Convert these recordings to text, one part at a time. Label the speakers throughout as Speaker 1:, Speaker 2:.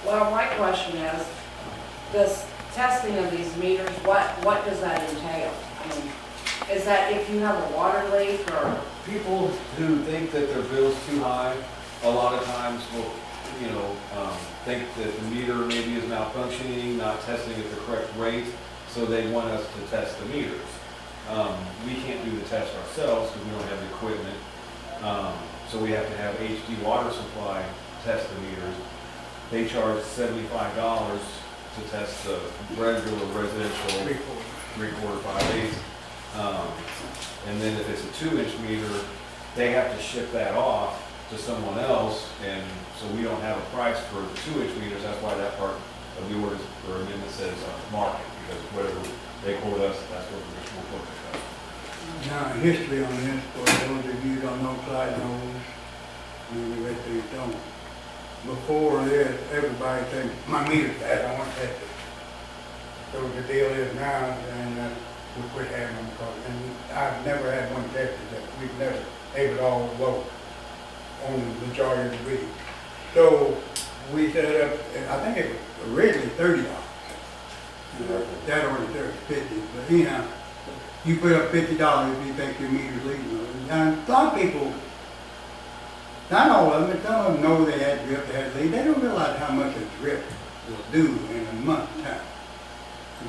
Speaker 1: Well, my question is, this testing of these meters, what does that entail? I mean, is that if you have a water leak or?
Speaker 2: People who think that their bill's too high, a lot of times will, think that the meter maybe is malfunctioning, not testing at the correct rate, so they want us to test the meters. We can't do the test ourselves because we don't have the equipment. So we have to have HD water supply test the meters. They charge $75 to test the regular residential 3/4, 5/8. And then if it's a 2-inch meter, they have to ship that off to someone else, and so we don't have a price for the 2-inch meters. That's why that part of the orders or amendment says market, because whatever they quote us, that's what we'll quote the customer.
Speaker 3: Now, history on this, for those of you who don't know Clyde knows, and the rest of you don't. Before this, everybody said, my meter's bad, I want to test it. So the deal is now, and we quit having them, and I've never had one tested that we've never, they would all low on the majority of the reading. So we set up, I think it was originally $30. That only took $50, but you put up $50 if you think your meter's leaking. Now, a lot of people, not all of them, but some of them know they had drip, they had leak. They don't realize how much a drip will do in a month's time.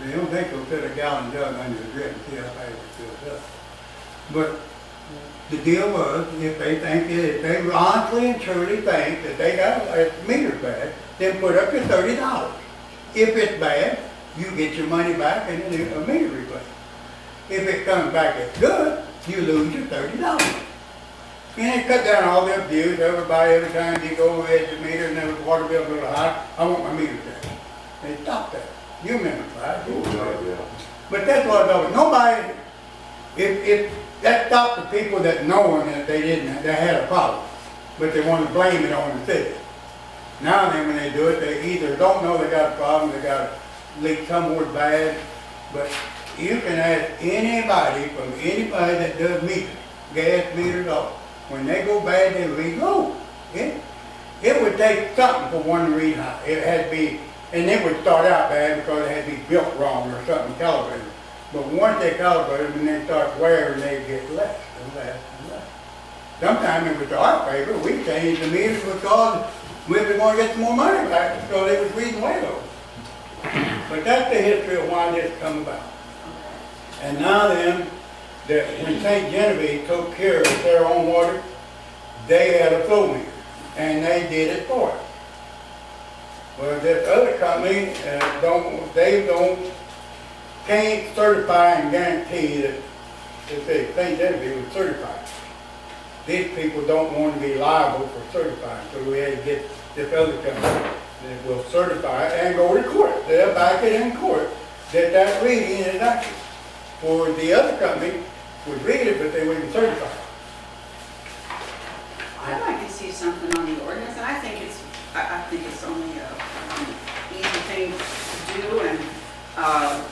Speaker 3: They don't think they'll put a gallon jug under the drip and see how fast it fills up. But the deal was, if they honestly and truly think that they got a meter bad, then put up your $30. If it's bad, you get your money back and a meter replaced. If it comes back as good, you lose your $30. And they cut down all the abuse. Everybody, every time you go at the meter and the water bill goes high, I want my meter checked. They stopped that. You remember, right?
Speaker 4: Yeah.
Speaker 3: But that's what I know. Nobody, if that stopped the people that knowing that they had a problem, but they want to blame it on the city. Now then, when they do it, they either don't know they got a problem, they got a leak somewhere bad, but you can ask anybody from anybody that does meters, gas meters, all. When they go bad, they read low. It would take something for one to read high. It had to be, and it would start out bad because it had to be built wrong or something calibrated. But once they calibrate them and they start wearing, they get less and less and less. Sometimes it was our favor. We changed the meters because we were going to get some more money back because they was reading way low. But that's the history of why this come about. And now then, when St. Genevieve took care of their own water, they had a flow meter, and they did it for us. Well, this other company, can't certify and guarantee that if St. Genevieve was certified. These people don't want to be liable for certifying, so we had to get this other company that will certify it and go to court. They'll back it in court that reading is accurate. For the other company, would read it, but they wouldn't certify it.
Speaker 5: I'd like to see something on the ordinance, and I think it's only an easy thing to do, and I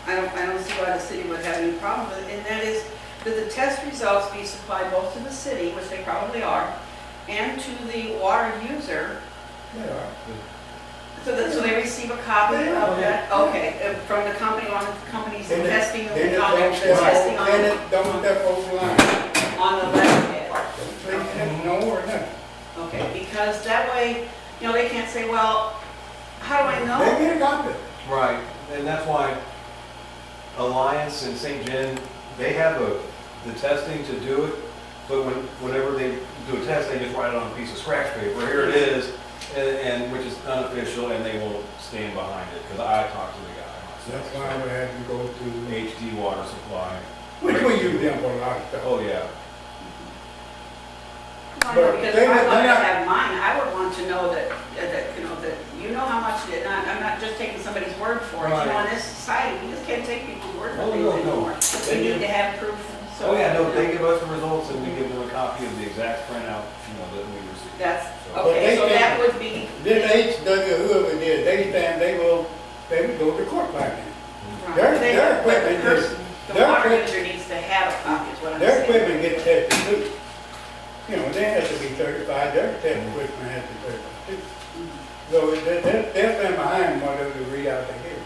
Speaker 5: don't see why the city would have any problem with it, and that is that the test results be supplied both to the city, which they probably are, and to the water user.
Speaker 3: They are.
Speaker 5: So they receive a copy of that, okay, from the company, on the company's testing,
Speaker 3: Then
Speaker 5: on their testing
Speaker 3: don't step over the line.
Speaker 5: on the letterhead.
Speaker 3: No or nothing.
Speaker 5: Okay, because that way, they can't say, well, how do I know?
Speaker 3: They get a copy.
Speaker 2: Right, and that's why Alliance and St. Gen, they have the testing to do it, but whenever they do a test, they just write it on a piece of scratch paper. Here it is, and which is unofficial, and they won't stand behind it, because I talked to the guy myself.
Speaker 3: That's why we had to go to,
Speaker 2: HD water supply.
Speaker 3: which we use them for a lot of stuff.
Speaker 2: Oh, yeah.
Speaker 5: I know, because if I wanted to
Speaker 3: they're not-
Speaker 5: have mine, I would want to know that how much it, I'm not just taking somebody's word for it.
Speaker 3: Right.
Speaker 5: In this society, we just can't take people's word for
Speaker 2: Oh,
Speaker 5: things
Speaker 2: no.
Speaker 5: anymore. We
Speaker 2: They
Speaker 5: need
Speaker 2: do.
Speaker 5: to have proof. So,
Speaker 2: Oh, yeah, no, they give us the results, and we give them a copy of the exact printout, that we received.
Speaker 5: That's,
Speaker 2: So-
Speaker 5: okay, so
Speaker 3: But they
Speaker 5: that
Speaker 3: can't-
Speaker 5: would be,
Speaker 3: This HW, whoever did, they would go to court by then. Their
Speaker 5: but the
Speaker 3: equipment
Speaker 5: person, the
Speaker 3: their
Speaker 5: water
Speaker 3: equipment-
Speaker 5: user needs to have a copy, is what I'm
Speaker 3: Their
Speaker 5: saying.
Speaker 3: equipment gets tested too. They have to be certified, their test equipment has to be certified too. So that's out they get it.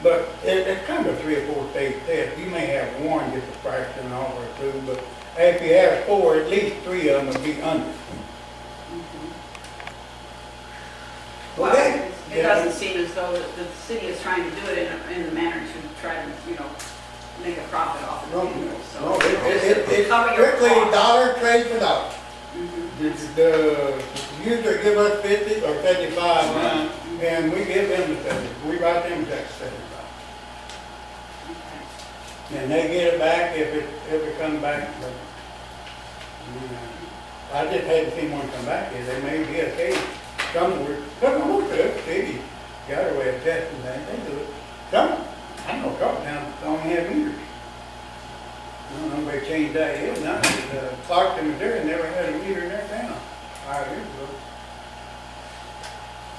Speaker 3: But it's kind of a 3 or 4 stage test. You may have one get the fraction off or two, but if you have 4, at least 3 of them will be under.
Speaker 5: Well,
Speaker 3: Okay.
Speaker 5: it doesn't seem as though the city is trying to do it in a manner to try to, make a profit off of
Speaker 3: No,
Speaker 5: it.
Speaker 3: no, it's
Speaker 5: Cover your
Speaker 3: strictly
Speaker 5: costs.
Speaker 3: dollar trade for dollar.
Speaker 5: Mhm.
Speaker 3: The user give us 50 or 75 now, and we give them the 70, we write them checks 75.
Speaker 5: Okay.
Speaker 3: And they get it back if it comes back, but, I just hadn't seen one come back yet, they may be a case somewhere, but most of the city got a way of testing things, they do it. Some, I know Clark Town only have meters. I don't know if they changed that yet, now, Clarkton, Missouri never had a meter in their town 5 years ago.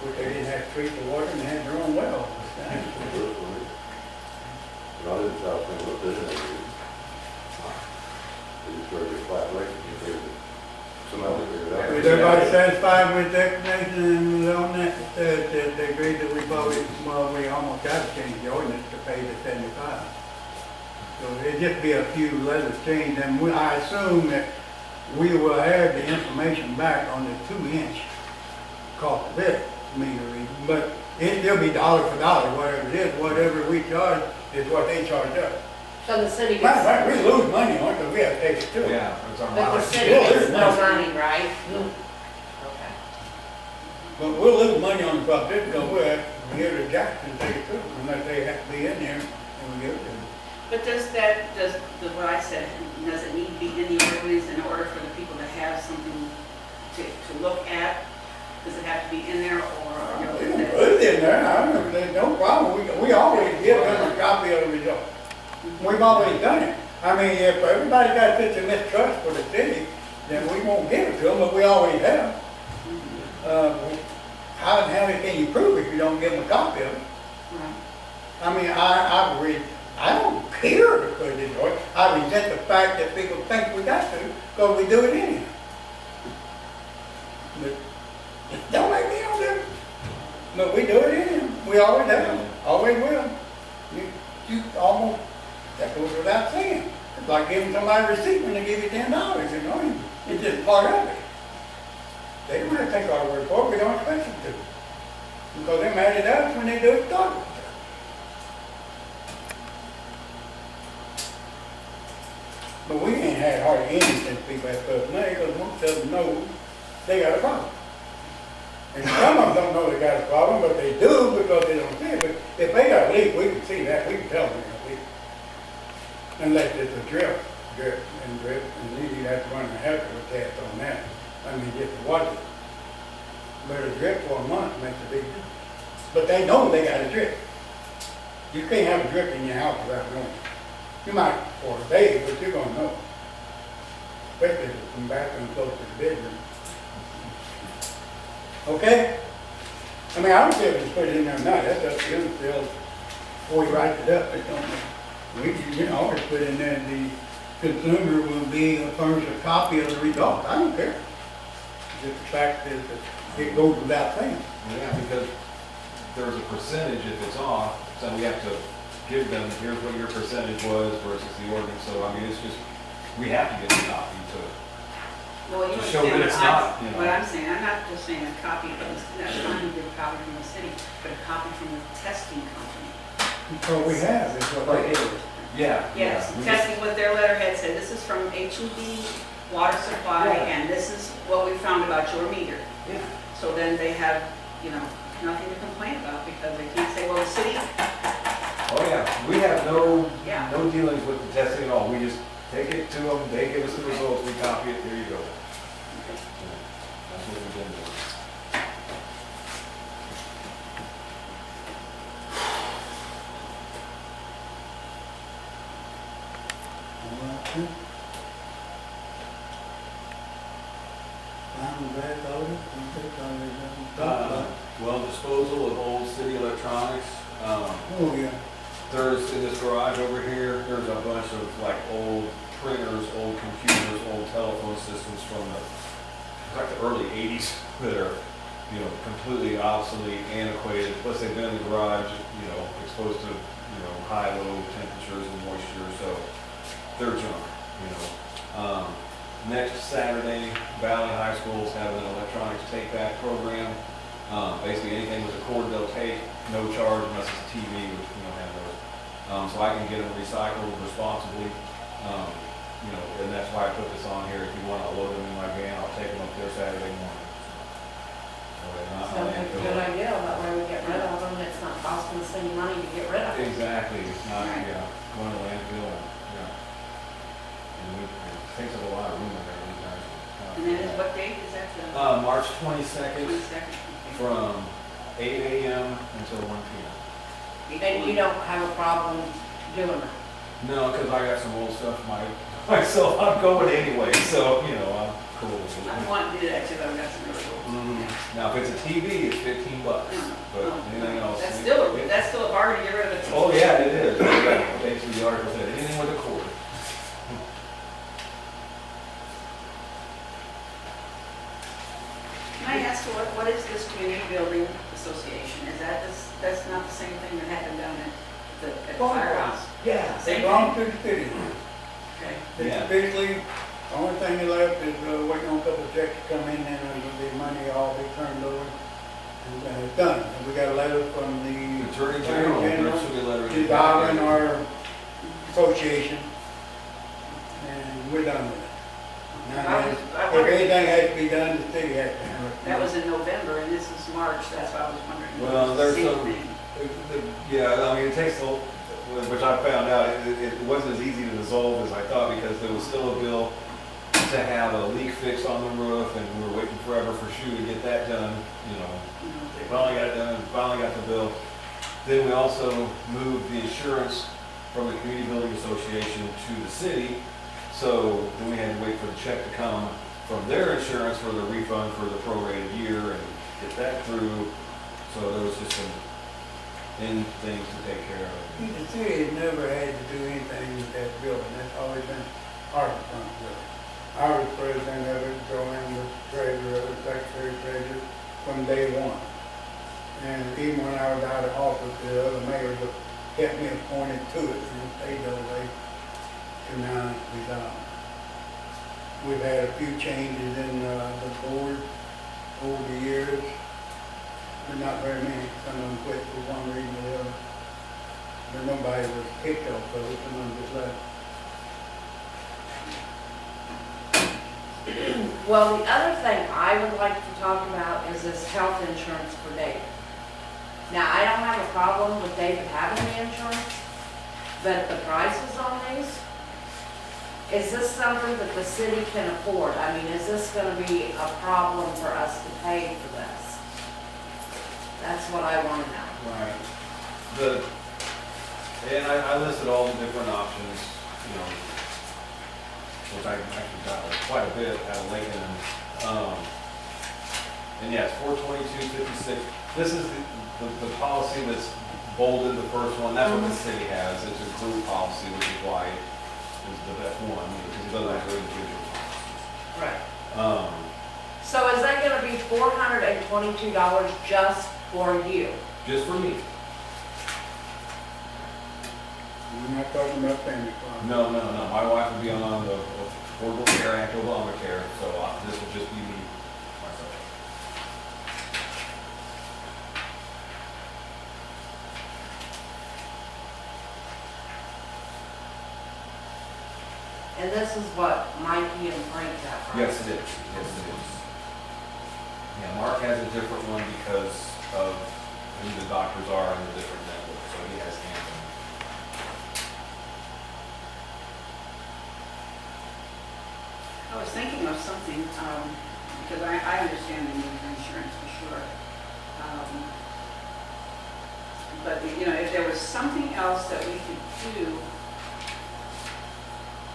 Speaker 3: Which they didn't have to treat the water and they had their own well.
Speaker 4: Not in South St. Louis, they just sort of flat rate, if they somehow they figure it out.
Speaker 3: Is everybody satisfied with the explanation on that, that they agreed that we voted, well, we almost got to change the ordinance to pay the 75. So it'd just be a few letters changed, and I assume that we will have the information back on the 2-inch cost of this meter reading, but it'll be dollar for dollar, whatever it is, whatever we charge is what they charge us.
Speaker 1: So the city
Speaker 3: Matter of
Speaker 1: gets,
Speaker 3: fact, we lose money on it, because we have to take it to it.
Speaker 2: Yeah, it's our
Speaker 1: but the
Speaker 2: mileage.
Speaker 1: city
Speaker 3: Yeah,
Speaker 1: gets
Speaker 3: there's
Speaker 1: no
Speaker 3: money.
Speaker 1: money, right?
Speaker 3: No.
Speaker 1: Okay.
Speaker 3: But we'll lose money on the property, because we'll have to give it to Jackson and take it to them, unless they have to be in there and we give it to them.
Speaker 5: But what I said, does it need to be in the ordinance in order for the people to have something to look at? Does it have to be in there or?
Speaker 3: We can put it in there, I don't know, there's no problem, we always give them a copy of the result. We've always done it. I mean, if everybody got such a mistrust for the city, then we won't give it to them, but we always have. How the hell can you prove if you don't give them a copy of it?
Speaker 5: Right.
Speaker 3: I mean, I don't care to put it in order. I resent the fact that people think we got to, because we do it anyhow. But don't make me on there. But we do it anyhow. We always have, always will. You almost, that goes without saying. It's like giving somebody a receipt when they give you $10, it's just part of it. They don't have to take our word for it, we don't expect them to. Because they're mad at us when they do it totally. But we ain't had hardly any since people have put money, because most of them know they got a problem. And some of them don't know they got a problem, but they do because they don't see it. But if they got a leak, we can see that, we can tell them they got a leak. Unless it's a drip, and then you have to run a hazard test on that. I mean, just to watch it. But a drip for a month makes a big difference. But they know they got a drip. You can't have a drip in your house without knowing. You might for a day, but you're gonna know. Especially if it's from bathroom close to the bedroom. Okay? I mean, I don't care if you put it in there or not, that's up to you until, before you write it up, it don't, we always put in there, the consumer will be furnished a copy of the result, I don't care. Just the fact that it goes without saying.
Speaker 2: Yeah, because there's a percentage if it's off, so we have to give them, here's what your percentage was versus the ordinance, so I mean, it's just, we have to get a copy to
Speaker 5: Well, you
Speaker 2: To show that
Speaker 5: understand
Speaker 2: it's not, you know.
Speaker 5: what I'm saying. I'm not just saying a copy from that's fine to get a copy from the city, but a copy from the testing company.
Speaker 3: So we have, is what they do.
Speaker 2: Yeah.
Speaker 5: Yes,
Speaker 2: yeah.
Speaker 5: testing what their letterhead said. This is from H&B Water Supply,
Speaker 2: Yeah.
Speaker 5: and this is what we found about your meter.
Speaker 2: Yeah.
Speaker 5: So then they have, nothing to complain about because they can't say, well, the city,
Speaker 2: Oh, yeah, we have no
Speaker 5: Yeah.
Speaker 2: dealings with the testing at all, we just take it to them, they give us the results, we copy it, there you go. Yeah, that's what we've been doing. Well, disposal of old city electronics,
Speaker 3: Oh, yeah.
Speaker 2: there's, in this garage over here, there's a bunch of like old printers, old computers, old telephone systems from the early 80s that are you know, completely obsolete, antiquated, plus they've been in the garage, you know, exposed to, you know, high, low temperatures and moisture, so they're junk, you know. Next Saturday, Valley High School is having an electronics take-back program. Basically anything with a cord they'll take, no charge unless it's a TV, which we don't have those. So I can get them recycled responsibly. You know, and that's why I put this on here. If you want, I'll load them in my van, I'll take them up there Saturday morning. So they're not
Speaker 1: Sounds like a
Speaker 2: landfill.
Speaker 1: good idea, that way we get rid of them, it's not costing us any money to get rid of them.
Speaker 2: Exactly, it's not,
Speaker 5: Right.
Speaker 2: yeah, going to landfill, yeah. And it takes up a lot of room in there, these guys.
Speaker 5: And then is what date is that, the
Speaker 2: March 22nd
Speaker 5: 22nd?
Speaker 2: from 8 a.m. until 1 p.m.
Speaker 1: And you don't have a problem doing that?
Speaker 2: No, because I got some old stuff myself, I'm going anyway, so, you know, I'm cool with
Speaker 5: I
Speaker 2: it.
Speaker 5: want to do that too, I've got some really old.
Speaker 2: Now, if it's a TV, it's $15, but anything else.
Speaker 5: That's still a bargain to get rid of it.
Speaker 2: Oh, yeah, it is. Basically, the article said, anything with a cord.
Speaker 5: Can I ask you, what is this community building association? Is that that's not the same thing that happened down at the firehouse?
Speaker 3: Yeah,
Speaker 5: Same
Speaker 3: they belong to the city.
Speaker 5: Okay.
Speaker 2: Yeah.
Speaker 3: It's basically, the only thing they left is waiting on a couple of checks to come in and the money all be turned over. And it's done. And we got a letter from the
Speaker 2: Attorney General, there should be a letter.
Speaker 3: to Aldermen, our association, and we're done with it. Now,
Speaker 5: I
Speaker 3: if
Speaker 5: wondered-
Speaker 3: anything has to be done, the city has to handle it.
Speaker 5: That was in November and this is March, that's why I was wondering.
Speaker 2: Well, there's
Speaker 5: Same
Speaker 2: some-
Speaker 5: thing.
Speaker 2: Yeah, I mean, it takes, which I found out, it wasn't as easy to dissolve as I thought, because there was still a bill to have a leak fix on the roof, and we were waiting forever for Shu to get that done, you know. They finally got it done, finally got the bill. Then we also moved the insurance from the Community Building Association to the city, so then we had to wait for the check to come from their insurance for the refund for the prorated year and get that through. So there was just some things to take care of.
Speaker 3: The city has never had to do anything with that building. That's always been our responsibility. I was president of it, Joanne was treasurer, secretary treasurer from day one. And even when I was out of office, the other mayors have kept me appointed to it and stayed that way to now it's resolved. We've had a few changes in the board over the years, but not very many. Some of them quit for one reason or the other. But nobody was kicked off of it, some of them just left.
Speaker 1: Well, the other thing I would like to talk about is this health insurance for David. Now, I don't have a problem with David having the insurance, but the prices on these, is this something that the city can afford? I mean, is this gonna be a problem for us to pay for this? That's what I wanna know.
Speaker 2: Right. And I listed all the different options, you know, which I actually got quite a bit out of Lincoln. And yes, 422.56. This is the policy that's bolded, the first one. That's what the city has. It's a group policy, which is why it's the best one, because it doesn't have individual policies.
Speaker 1: Right. So is that gonna be $422 just for you?
Speaker 2: Just for me.
Speaker 3: We're not talking about family farm.
Speaker 2: No. My wife will be on the Affordable Care Act, Obamacare, so this will just be me, myself.
Speaker 1: And this is what Mikey and Frank have, right?
Speaker 2: Yes, it is. Yes, it is. Yeah, Mark has a different one because of who the doctors are in the different networks, so he has Anthem.
Speaker 5: I was thinking of something, because I understand the need for insurance for sure. But, you know, if there was something else that we could do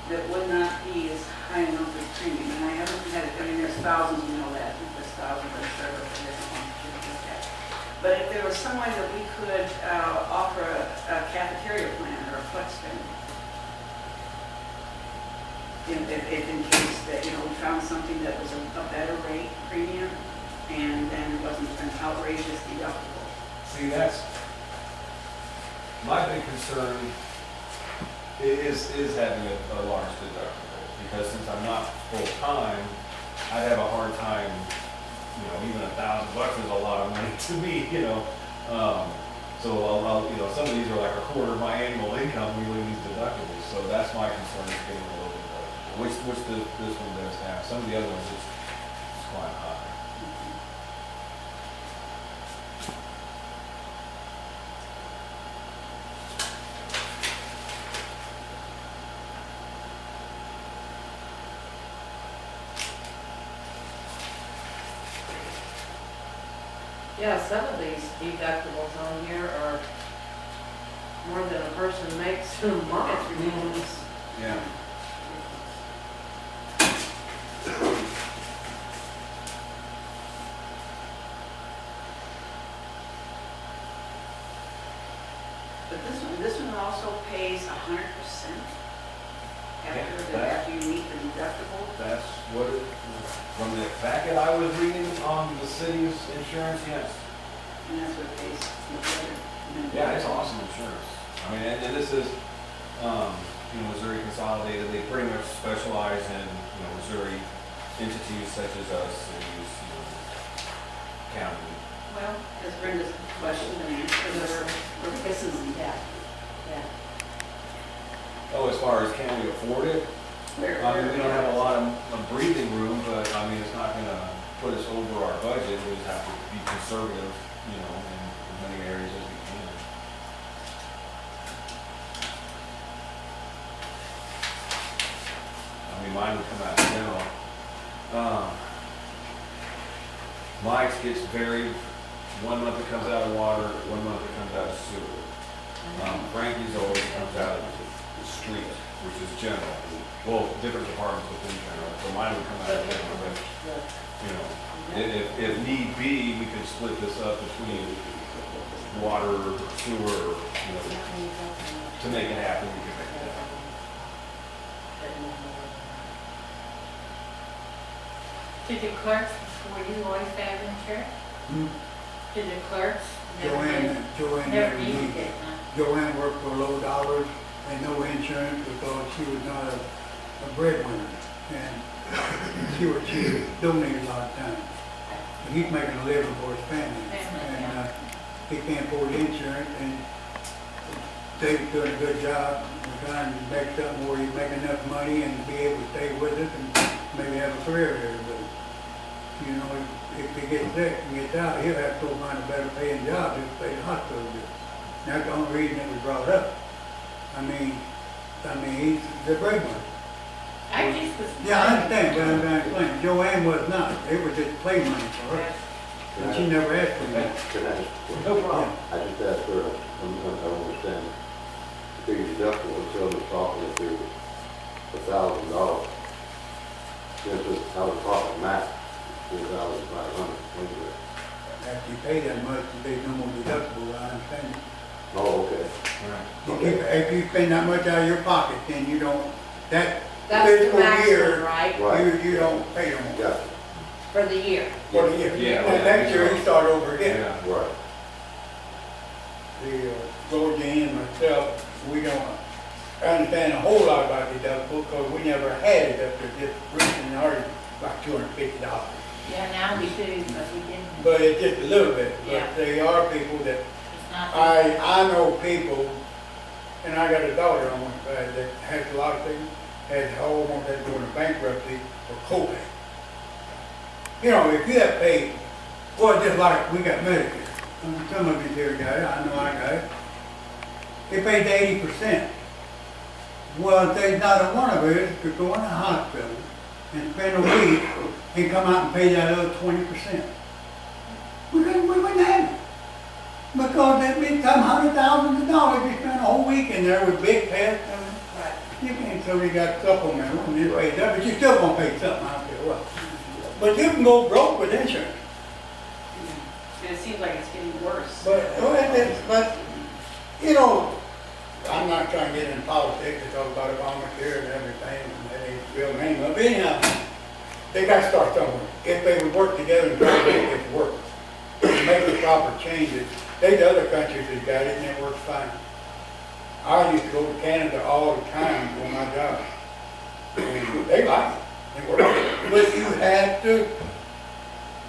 Speaker 5: that would not be as high a monthly premium, and I haven't had it, I mean, there's thousands, you know that, there's thousands of servers for different ones, like that. But if there was some way that we could offer a cafeteria plan or a flex spend, if in case that, you know, we found something that was a better rate premium, and then it wasn't an outrageous deductible.
Speaker 2: See, that's, my big concern is having a large deductible, because since I'm not full-time, I'd have a hard time, even $1,000 is a lot of money to me, so I'll, some of these are like a quarter of my annual income, really, these deductibles, so that's my concern, is getting a little bit low, which this one does have. Some of the other ones is quite high.
Speaker 1: Yeah, some of these deductibles on here are more than a person makes in a month.
Speaker 5: Ridiculous.
Speaker 2: Yeah.
Speaker 5: But this one also pays 100% after you meet the deductible.
Speaker 2: That's what it, from the packet I was reading on the city's insurance, yes.
Speaker 5: And that's what it pays.
Speaker 2: Yeah, it's awesome insurance. I mean, and this is, Missouri Consolidated, they pretty much specialize in, Missouri entities such as us, cities, county.
Speaker 5: Well, as Brenda's question and answer,
Speaker 1: This is, yeah.
Speaker 2: Oh, as far as can we afford it? I mean, we don't have a lot of breathing room, but I mean, it's not gonna put us over our budget. We just have to be conservative, in as many areas as we can. I mean, mine would come out in general. Mike's gets varied. 1 month it comes out of water, 1 month it comes out of sewer. Frankie's always comes out of the street, which is general. Well, different departments within general, so mine would come out of general, but, if need be, we could split this up between water, sewer, to make it happen, we could make it happen.
Speaker 6: Did the clerks before you always have insurance? Did the clerks
Speaker 3: Joanne
Speaker 6: never
Speaker 3: never
Speaker 6: needed
Speaker 3: needed.
Speaker 6: it? Huh?
Speaker 3: Joanne worked for low dollars and no insurance because she was not a breadwinner. And she donated a lot of times. And he's making a living for his family. And he can't afford insurance, and Dave's doing a good job. We're trying to make something where he's making enough money and be able to stay with us and maybe have a career here. But, if he gets sick and gets out, he'll have to go find a better paying job to pay the hospital bill. That's the only reason it was brought up. I mean, he's the breadwinner.
Speaker 6: I just was.
Speaker 3: Yeah, I understand, but I'm trying to explain. Joanne was not. It was just play money for her. And she never asked for that.
Speaker 4: Can I ask a question?
Speaker 2: No problem.
Speaker 4: I just asked her, I don't understand. The deductible until the profit if it was $1,000. Then the out of pocket max $4,500.
Speaker 3: After you pay that much, there's no more deductible, I understand.
Speaker 4: Oh, okay.
Speaker 3: If you spend that much out of your pocket, then you don't, that
Speaker 1: That's the
Speaker 3: fiscal
Speaker 1: maximum,
Speaker 3: year,
Speaker 1: right?
Speaker 4: Right.
Speaker 3: you don't pay no more.
Speaker 4: Gotcha.
Speaker 1: For the year.
Speaker 3: For the year.
Speaker 2: Yeah.
Speaker 3: And next year, you start over again.
Speaker 2: Yeah.
Speaker 4: Right.
Speaker 3: The, Georgia and myself, we don't understand a whole lot about deductible because we never had it up to just recently, already about $250.
Speaker 6: Yeah, now we do, but we didn't.
Speaker 3: But it's just a little bit,
Speaker 6: Yeah.
Speaker 3: but there are people that,
Speaker 6: It's not.
Speaker 3: I know people, and I got a daughter on one side that has a lot of things, has almost had to go into bankruptcy for copay. If you have paid, well, just like we got Medicare, some of you here got it, I know I got it. They paid 80%. Well, if there's not a one of us could go in the hospital and spend a week and come out and pay that other 20%. We wouldn't have it. Because that'd be some $100,000 you spend a whole week in there with big tests. You can't, so you got supplemental and you pay that, but you're still gonna pay something out there, what? But you can go broke with insurance.
Speaker 5: And it seems like it's getting worse.
Speaker 3: I'm not trying to get into politics to talk about Obamacare and everything, and that ain't the real name of it. Anyhow, they gotta start somewhere. If they would work together and try to make it work, make the proper changes. There's other countries that got it and it works fine. I used to go to Canada all the time for my job. And they like it, it works. But you have to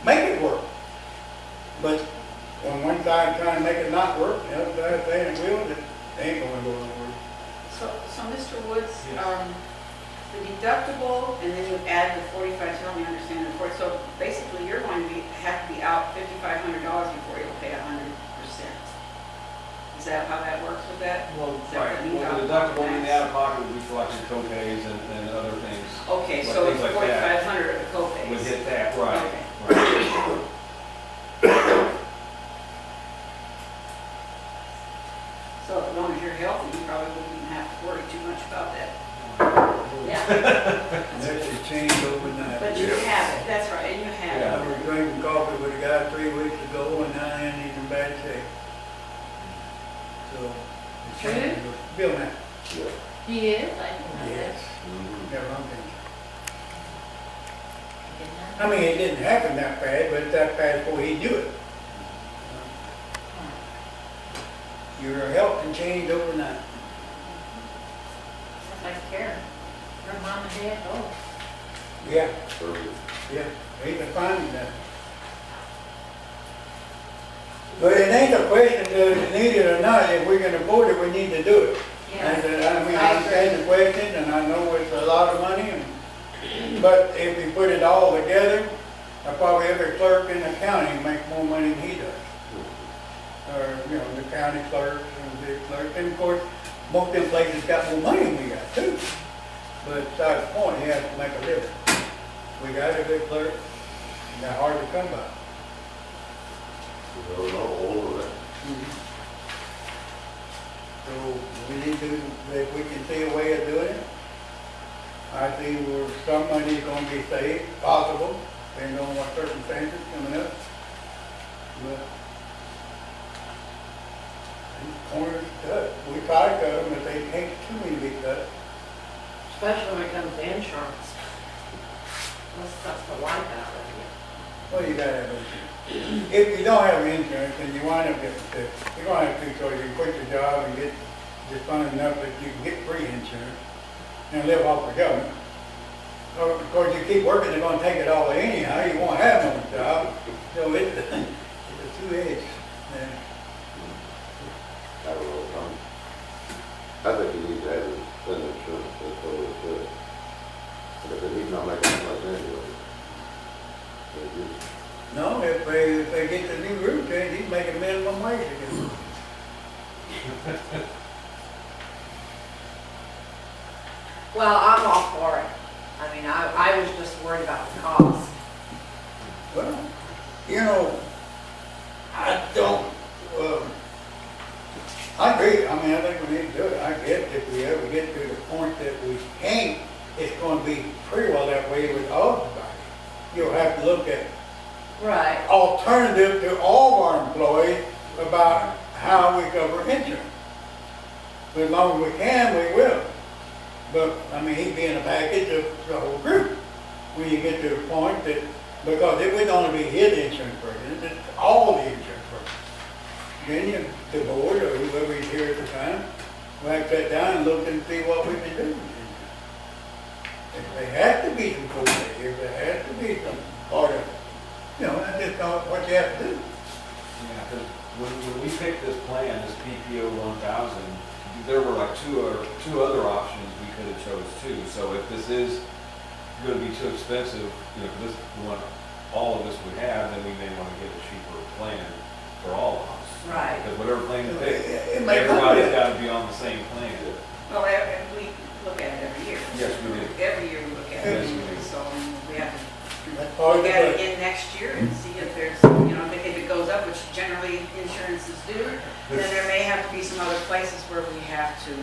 Speaker 3: make it work. But on one side trying to make it not work, the other side saying it will, it ain't gonna go nowhere.
Speaker 5: So Mr. Woods, the deductible, and then you add the 45, tell me, understand the 40, so basically you're going to have to be out $5,500 before you'll pay 100%. Is that how that works with that?
Speaker 2: Well,
Speaker 5: Is that
Speaker 2: right,
Speaker 5: what you
Speaker 2: well, the
Speaker 5: got?
Speaker 2: deductible and the out-of-pocket would be for like your co-pays and other things.
Speaker 5: Okay,
Speaker 2: Like
Speaker 5: so
Speaker 2: things
Speaker 5: it's
Speaker 2: like that
Speaker 5: 4,500 of the co-pays.
Speaker 2: would hit that, right.
Speaker 5: Okay.
Speaker 2: Right.
Speaker 5: So as long as you're healthy, you probably wouldn't even have to worry too much about that.
Speaker 1: Yeah,
Speaker 3: That should change overnight.
Speaker 5: But you have it, that's right, and you have
Speaker 3: I
Speaker 5: it.
Speaker 3: was drinking coffee with a guy 3 weeks ago and now he's in bad shape. So, it's changing. Bill now.
Speaker 4: Yeah.
Speaker 6: He is, I didn't know that.
Speaker 3: Yes.
Speaker 4: Mhm.
Speaker 3: Got lung cancer.
Speaker 6: Didn't know.
Speaker 3: I mean, it didn't happen that bad, but it's that bad before he knew it. Your health can change overnight.
Speaker 6: Sounds like Karen. Her mom and dad, oh.
Speaker 3: Yeah,
Speaker 4: Perfect.
Speaker 3: yeah, he can find that. But it ain't a question of need it or not, if we can afford it, we need to do it.
Speaker 6: Yeah.
Speaker 3: I mean, I understand the question, and I know it's a lot of money, but if we put it all together, probably every clerk in the county make more money than he does. Or, you know, the county clerks and the clerks, and of course, most of them places got more money than we got too. But besides the point, he has to make a living. We got a good clerk, and they're hard to come by.
Speaker 4: We don't know all of that.
Speaker 3: So we need to, if we can see a way of doing it, I see where some money is gonna be saved, possible, depending on what circumstances coming up. But these corners cut, we try to cut them, but they ain't too many to be cut.
Speaker 1: especially when it comes to insurance. That's the wipe out of you.
Speaker 3: Well, you gotta have insurance. If you don't have insurance, then you wind up getting sick. You're gonna have to, so you can quit your job and get just fund enough that you can get free insurance and live off the government. Or, of course, you keep working, they're gonna take it all anyhow, you won't have no job. So it's a two-edged thing.
Speaker 4: I don't know. I think you need to have an insurance, that's what it should. But he's not making that much anyway. They just-
Speaker 3: No, if they get the new route change, he's making minimum wage again.
Speaker 1: Well, I'm all for it. I mean, I was just worried about the cost.
Speaker 3: Well, you know, I don't, I agree, I mean, I think we need to do it. I get if we ever get to the point that we can't, it's gonna be pretty well that way with all everybody. You'll have to look at
Speaker 1: Right.
Speaker 3: alternative to all of our employees about how we cover insurance. But as long as we can, we will. But, I mean, he'd be in a package of the whole group. When you get to the point that, because it would only be his insurance person, it's all the insurance person. Then you, the board or whoever's here at the time, will have to sit down and look and see what we can do. If there has to be some code here, there has to be some part of it. You know, that's just not what you have to do.
Speaker 2: Yeah, because when we picked this plan, this PPO 1000, there were like two other options we could have chose too. So if this is going to be too expensive, you know, this is the one all of us would have, then we may want to get a cheaper plan for all of us.
Speaker 1: Right.
Speaker 2: Because whatever plan you pick,
Speaker 3: It may come to
Speaker 2: everybody's
Speaker 3: that.
Speaker 2: got to be on the same plan.
Speaker 5: Well, we look at it every year.
Speaker 2: Yes, we do.
Speaker 5: Every year we look at
Speaker 2: Yes,
Speaker 5: it,
Speaker 2: we do.
Speaker 5: so we have to
Speaker 3: That's part of
Speaker 5: look
Speaker 3: the
Speaker 5: at it
Speaker 3: budget.
Speaker 5: again next year and see if there's, you know, if it goes up, which generally insurances do, then there may have to be some other places where we have to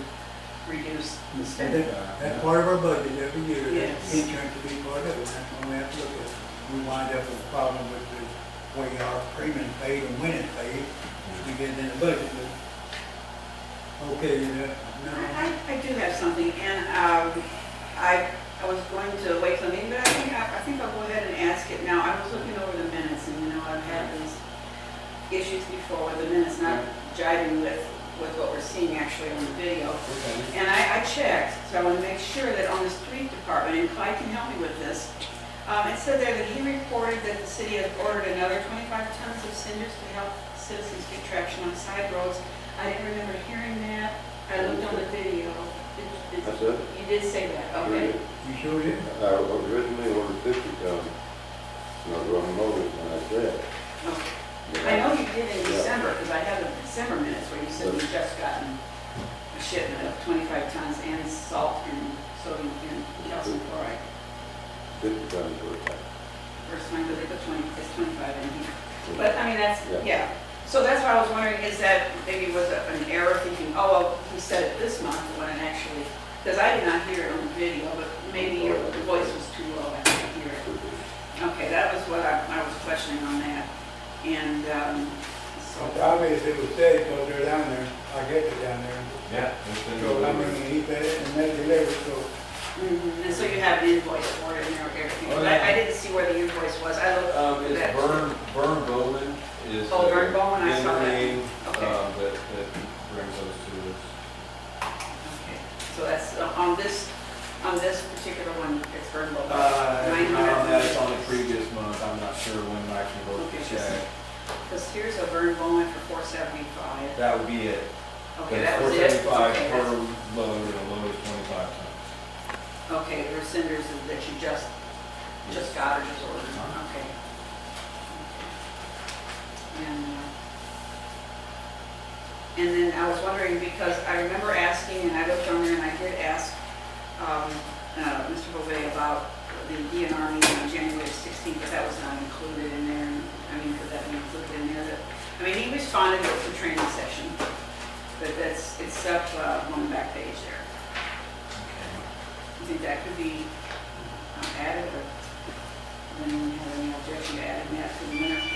Speaker 5: reduce the spending.
Speaker 3: That's part of our budget every year,
Speaker 5: Yes.
Speaker 3: insurance to be part of it, that's when we have to look at it. We wind up with a problem with the way our premium paid and when it's paid, we get it in the budget. But okay, no.
Speaker 5: I do have something, and I I was going to wait till the meeting, but I think I'll go ahead and ask it now. I was looking over the minutes, and I've had these issues before with the minutes not jiving with what we're seeing actually on the video.
Speaker 2: Okay.
Speaker 5: And I checked, so I want to make sure that on the street department, and Clyde can help me with this, it said there that he reported that the city has ordered another 25 tons of cinders to help citizens get traction on side roads. I didn't remember hearing that. I looked on the video.
Speaker 4: That's it?
Speaker 5: You did say that, okay.
Speaker 3: You sure did?
Speaker 4: I originally ordered 50 tons, and I was running over it when I said.
Speaker 5: Okay. I know you did in December, because I have the December minutes where you said you just gotten a shipment of 25 tons and salt and sodium and calcium chloride.
Speaker 4: 50 tons worth of that.
Speaker 5: First time, but they put 20, it's 25 in here. But, I mean, that's,
Speaker 4: Yeah.
Speaker 5: yeah. So that's why I was wondering, is that maybe was an error thinking, oh, well, he said it this month when it actually, because I did not hear it on the video, but maybe your voice was too low, I couldn't hear it. Okay, that was what I was questioning on that. And, so,
Speaker 3: Obviously it was said, because they're down there, I get it down there.
Speaker 2: Yeah. it's been
Speaker 3: So, I mean, he said it and they delivered, so.
Speaker 5: and so you have an invoice for it and everything.
Speaker 2: Oh,
Speaker 5: But
Speaker 2: yeah.
Speaker 5: I didn't see where the invoice was. I looked.
Speaker 2: It's
Speaker 5: that-
Speaker 2: Vern Bowman is.
Speaker 5: Oh, Vern Bowman, I saw
Speaker 2: vendor
Speaker 5: that.
Speaker 2: name,
Speaker 5: Okay.
Speaker 2: that brings those to us.
Speaker 5: Okay, so that's on this particular one, it's Vern Bowman.
Speaker 2: Not on that, it's on the previous month, I'm not sure when I actually wrote the
Speaker 5: Okay,
Speaker 2: check.
Speaker 5: Because here's a Vern Bowman for $475.
Speaker 2: That would be it.
Speaker 5: Okay, that was it.
Speaker 2: $475
Speaker 5: Okay,
Speaker 2: per
Speaker 5: that's-
Speaker 2: load, and a load is 25 tons.
Speaker 5: Okay, there's cinders that you just got or just ordered. Okay. And then I was wondering, because I remember asking, and I looked on there and I did ask Mr. Bovee about the DNR meeting on January 16th, but that was not included in there. I mean, could that be included in there? I mean, he responded to the training session, but it's up on the back page there. You think that could be added, or anyone have any objection to adding that to the minutes?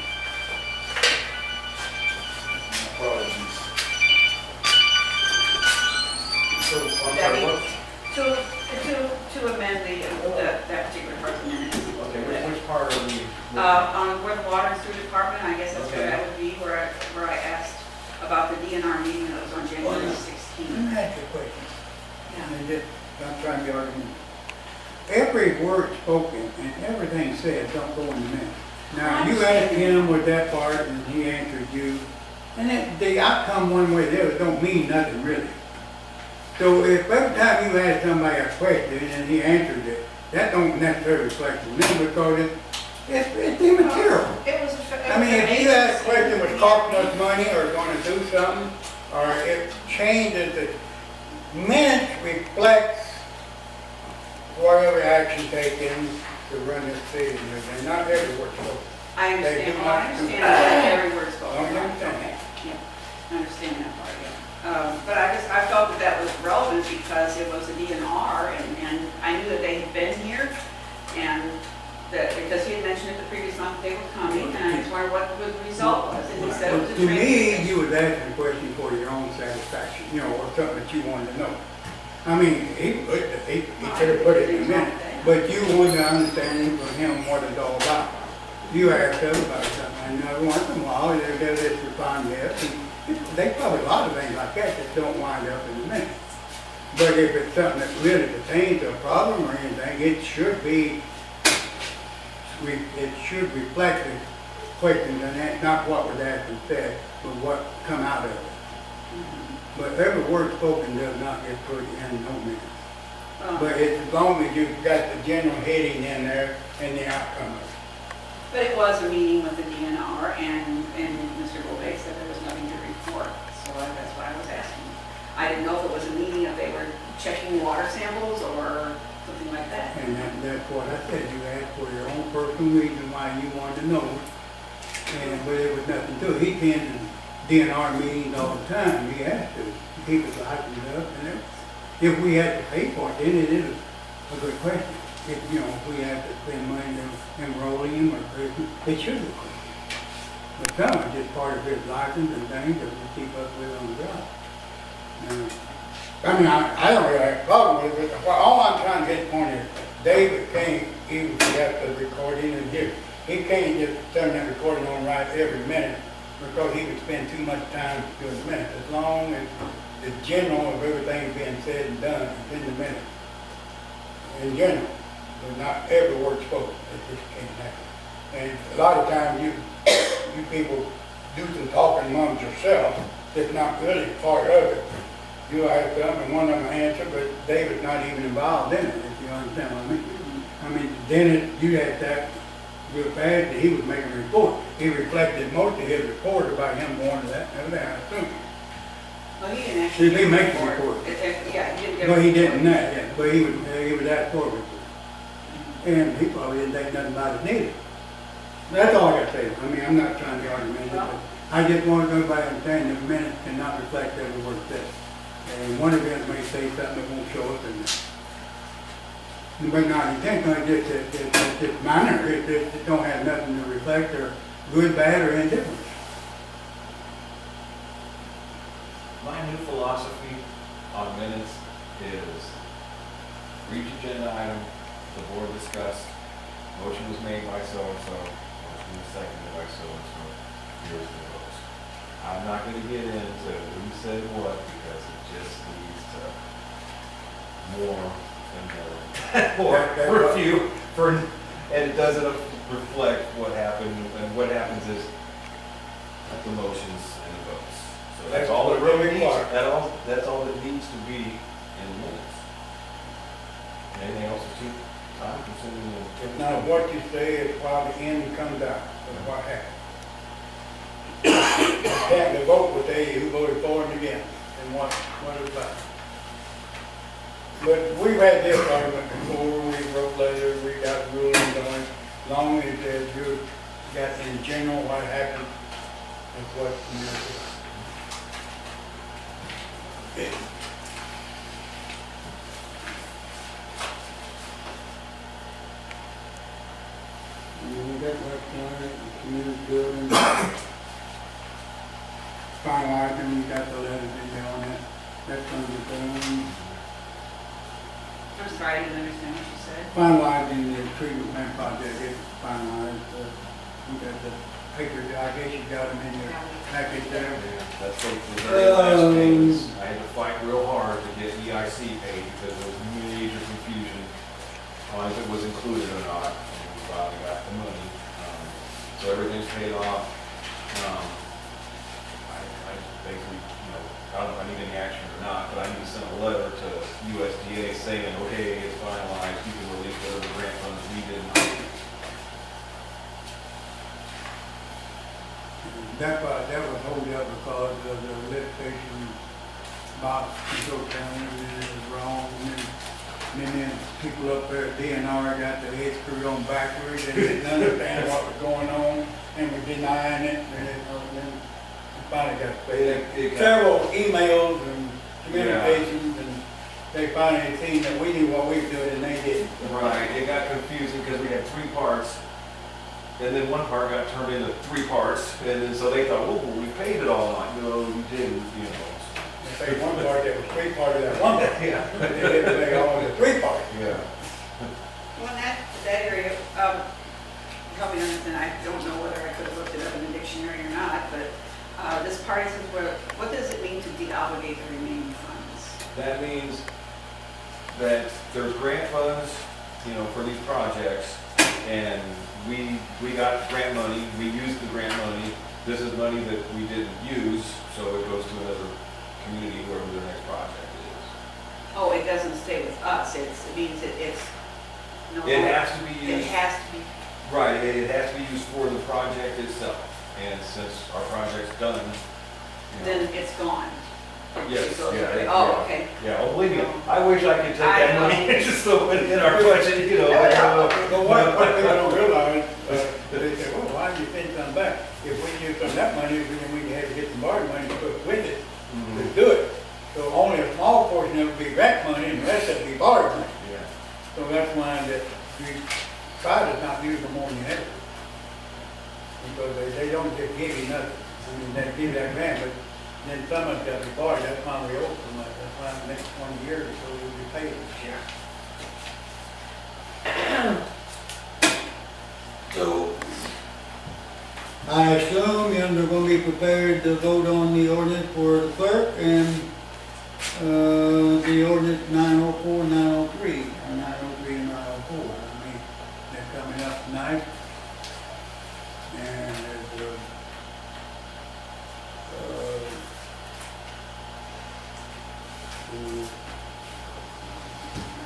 Speaker 5: That means, to amend that particular part of the minutes.
Speaker 2: Okay, which part are we?
Speaker 5: On where the water and sewer department, I guess that's where
Speaker 2: Okay.
Speaker 5: that would be, where I asked about the DNR meeting that was on January
Speaker 3: Let
Speaker 5: 16th.
Speaker 3: me ask you a question.
Speaker 5: Yeah.
Speaker 3: And just, I'm trying to be arguing. Every word spoken and everything said don't go in the minute. Now, you asked him with that part and he answered you, and the outcome one way or the other don't mean nothing really. So if every time you ask somebody a question and he answered it, that don't necessarily reflect the minute because it's immaterial.
Speaker 5: It was.
Speaker 3: I mean, if you ask a question was costing us money or going to do something, or it changes, the minutes reflects whatever action taken to run this city, and everything. Not every word spoken.
Speaker 5: I
Speaker 3: They do
Speaker 5: understand,
Speaker 3: not
Speaker 5: I understand that every word spoken.
Speaker 3: I understand.
Speaker 5: Okay, yeah, I understand that part, yeah. But I felt that was relevant because it was a DNR, and I knew that they had been here, and that, because he had mentioned it the previous month, they were coming, and I just wondered what the result was, and he said it was a
Speaker 3: To
Speaker 5: training
Speaker 3: me,
Speaker 5: session.
Speaker 3: you was asking a question for your own satisfaction, or something that you wanted to know. I mean, he could have put it in a minute, but you wanted to understand from him what it's all about. You asked us about something, and once in a while, they'll just respond yes, and they probably a lot of things like that that don't wind up in a minute. But if it's something that really pertains to a problem or anything, it should reflect the questions and that, not what was asked and said, but what come out of it. But every word spoken does not get put in no minute. But it's as long as you've got the general heading in there and the outcome of it.
Speaker 5: But it was a meeting with the DNR, and Mr. Bovee said there was nothing to report, so that's why I was asking. I didn't know if it was a meeting, if they were checking water samples or something like that.
Speaker 3: And that's what I said, you asked for your own personal reason why you wanted to know. But it was nothing to it. He attends DNR meetings all the time. He has to keep his license up. And if we had to pay for it, then it is a good question. If we had to spend money to enroll him or it should be a question. But some are just part of his license and things that we keep up with on the job. I mean, I don't really have a problem with it. All I'm trying to get the point is, David can't, even if he has to record in and here, he can't just turn that recording on right every minute because he would spend too much time doing the minutes. As long as the general of everything being said and done is in the minutes. In general, but not every word spoken. It just can't happen. And a lot of times you people do some talking amongst yourselves that's not really part of it. You ask them and one of them answer, but David's not even involved in it, if you understand what I mean. I mean, then you had that real fast, that he was making a report. He reflected most of his report about him going to that and everything, I assume.
Speaker 5: Well, he didn't actually.
Speaker 3: He didn't make the
Speaker 5: give a
Speaker 3: report.
Speaker 5: Yeah, he didn't give a
Speaker 3: But he
Speaker 5: report.
Speaker 3: didn't that, yeah, but he was asked for a report. And he probably didn't think nothing about it neither. That's all I got to say. I mean, I'm not trying to be argumentative, but I just want everybody to understand that minutes cannot reflect every word said. And one of them may say something that won't show up in there. But not intentionally, it's just minor, it don't have nothing to reflect or good, bad, or indifferent.
Speaker 2: My new philosophy on minutes is for each agenda item, the board discussed, motion was made by so-and-so, motion was seconded by so-and-so, here's the votes. I'm not gonna get into who said what, because it just leads to more and more, for a few, and it doesn't reflect what happened, and what happens is the motions and the votes. So that's all it really needs, that's all that needs to be in the minutes. Anything else is too time consuming?
Speaker 3: It's not what you say, it's why the end comes out, that's what happened. The vote will tell you who voted for and against, and what it's about. But we've had this argument before, we wrote letters, we got rulings on it, as long as you got in general what happened, that's what the minute is. And we got that plan, community building, finalizing, we got the letters in there on that, that's gonna be done.
Speaker 5: I'm sorry, I didn't understand what you said.
Speaker 3: Finalizing the treatment plant project is finalized, we got the papers, I guess you got them in your package there.
Speaker 2: Yeah, that's what the very last payments, I had to fight real hard to get EIC paid because there was major confusion on if it was included or not, and we finally got the money. So everything's paid off. I basically, I don't know if I need any action or not, but I need to send a letter to USDA saying, okay, it's finalized, you can release whatever grant funds needed.
Speaker 3: That was hold up because of the lift station box control county, and it was wrong, and then people up there at DNR got their heads screwed on backwards, and didn't understand what was going on, and were denying it, and then finally got paid. Several emails and communications, and they finally seen that we knew what we were doing, and they didn't.
Speaker 2: Right, it got confusing because we had 3 parts, and then one part got turned into 3 parts, and then so they thought, oh, well, we paid it all. Like, no, we didn't,
Speaker 3: They paid one part that was 3 part of that one part.
Speaker 2: Yeah.
Speaker 3: But they didn't pay all the 3 parts.
Speaker 2: Yeah.
Speaker 5: Well, that area, help me understand, I don't know whether I could have looked it up in the dictionary or not, but this part is where, what does it mean to deobligate the remaining funds?
Speaker 2: That means that there's grant funds, for these projects, and we got grant money, we used the grant money. This is money that we didn't use, so it goes to another community, wherever their next project is.
Speaker 5: Oh, it doesn't stay with us, it means it's no
Speaker 2: It
Speaker 5: longer-
Speaker 2: has to be
Speaker 5: It
Speaker 2: used,
Speaker 5: has to be,
Speaker 2: right, it has to be used for the project itself. And since our project's done,
Speaker 5: then it's gone.
Speaker 2: yes,
Speaker 5: It goes
Speaker 2: yeah,
Speaker 5: away.
Speaker 2: yeah.
Speaker 5: Oh, okay.
Speaker 2: Yeah, well, believe me, I wish I could take
Speaker 5: I
Speaker 2: that
Speaker 5: know.
Speaker 2: money and just throw it in our budget,
Speaker 3: But what people don't realize, they say, well, why did you send some back? If we use some of that money, then we had to get some borrowed money to put with it, to do it. So only a small portion of it would be grant money, and the rest of it would be borrowed money.
Speaker 2: Yeah.
Speaker 3: So that's why that we try to not use them more than you have to. Because they don't just give you nothing. I mean, they give you that grant, but then some of it's got to be borrowed, that's why we owe so much. That's why the next 20 years or so we'll be paid.
Speaker 2: Yeah.
Speaker 4: So,
Speaker 3: I assume you're gonna be prepared to vote on the ordinance for the clerk and, the ordinance 904, 903, or 903 and 904. I mean, they're coming up tonight. And there's,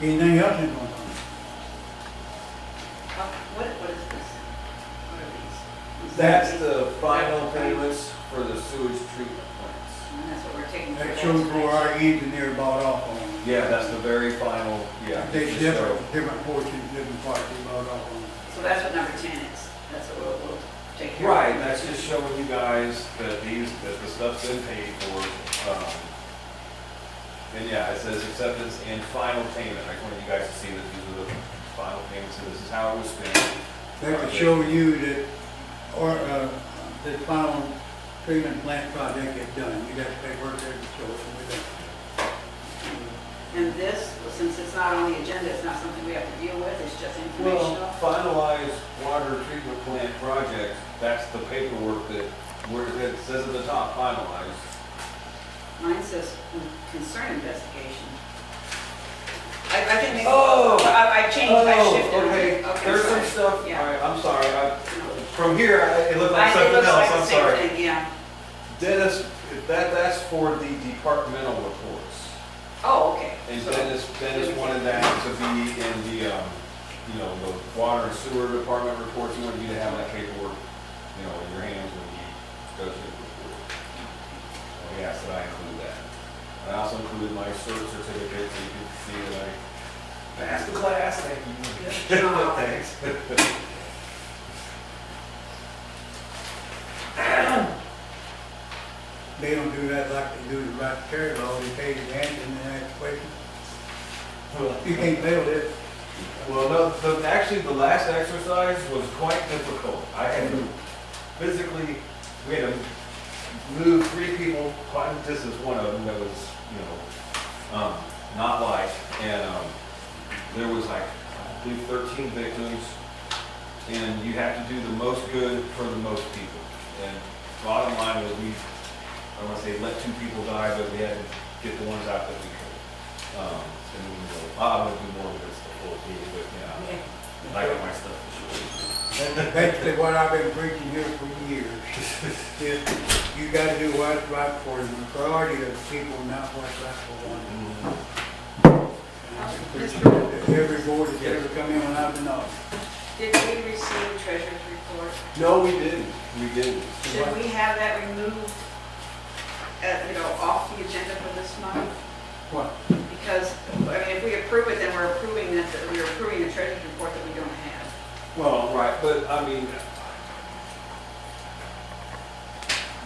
Speaker 3: anything else is going on?
Speaker 5: What is this? What are these? Is
Speaker 2: That's
Speaker 5: that-
Speaker 2: the final payments for the sewage treatment plants.
Speaker 5: And that's what we're taking care
Speaker 3: That
Speaker 5: of.
Speaker 3: shows where our engineer bought off on.
Speaker 2: Yeah, that's the very final, yeah.
Speaker 3: They
Speaker 2: just show-
Speaker 3: different portions, different parts he bought off on.
Speaker 5: So that's what number 10 is. That's what we'll take care of.
Speaker 2: Right, that's just showing you guys that that the stuff's been paid for. And yeah, it says acceptance and final payment. I just wanted you guys to see that these are the final payments, and this is how it was spent.
Speaker 3: That would show you that, or, the final treatment plant project is done. You got to pay work there to show it with it.
Speaker 5: And this, since it's not on the agenda, it's not something we have to deal with, it's just
Speaker 2: Well,
Speaker 5: informational.
Speaker 2: finalized water treatment plant project, that's the paperwork that, where it says at the top, finalized.
Speaker 5: Mine says concern investigation. I think maybe,
Speaker 2: Oh!
Speaker 5: I changed, I shifted.
Speaker 2: Okay, there's some
Speaker 5: sorry.
Speaker 2: stuff, all
Speaker 5: Yeah.
Speaker 2: right, I'm sorry,
Speaker 5: No.
Speaker 2: from here, it looked like
Speaker 5: It
Speaker 2: something
Speaker 5: looks
Speaker 2: else,
Speaker 5: like
Speaker 2: I'm
Speaker 5: the same
Speaker 2: sorry.
Speaker 5: thing, yeah.
Speaker 2: Dennis, that's for the departmental reports.
Speaker 5: Oh, okay.
Speaker 2: And
Speaker 5: So-
Speaker 2: Dennis wanted that to be in the, the water and sewer department reports. He wanted you to have that paperwork, in your hands when he goes through the report. So he asked that I include that. I also included my cert certificate so you can see that I passed the class. Thank you.
Speaker 5: job.
Speaker 2: Thanks.
Speaker 3: They don't do that like they do the right to carry law. They pay the answer and then ask questions. You can't build it.
Speaker 2: Well, no, actually, the last exercise was quite difficult. I had to physically, we had to move 3 people, quite a distance, one of them that was, not light. And there was like, I believe 13 victims. And you have to do the most good for the most people. And bottom line was I don't want to say let 2 people die, but we had to get the ones out that we could. And we go, I'm going to do more of this before we, but yeah, I got my stuff for sure.
Speaker 3: That's basically what I've been preaching here for years. Is you gotta do what's right for the majority of people, not what's right for one. Every board that's ever come in when I've been on.
Speaker 5: Did we receive a treasurer's report?
Speaker 2: No, we didn't. We didn't.
Speaker 5: Should we have that removed, off the agenda for this month?
Speaker 3: What?
Speaker 5: Because, if we approve it, then we're approving that, we're approving the treasurer's report that we don't have.
Speaker 2: Well, right, but I mean,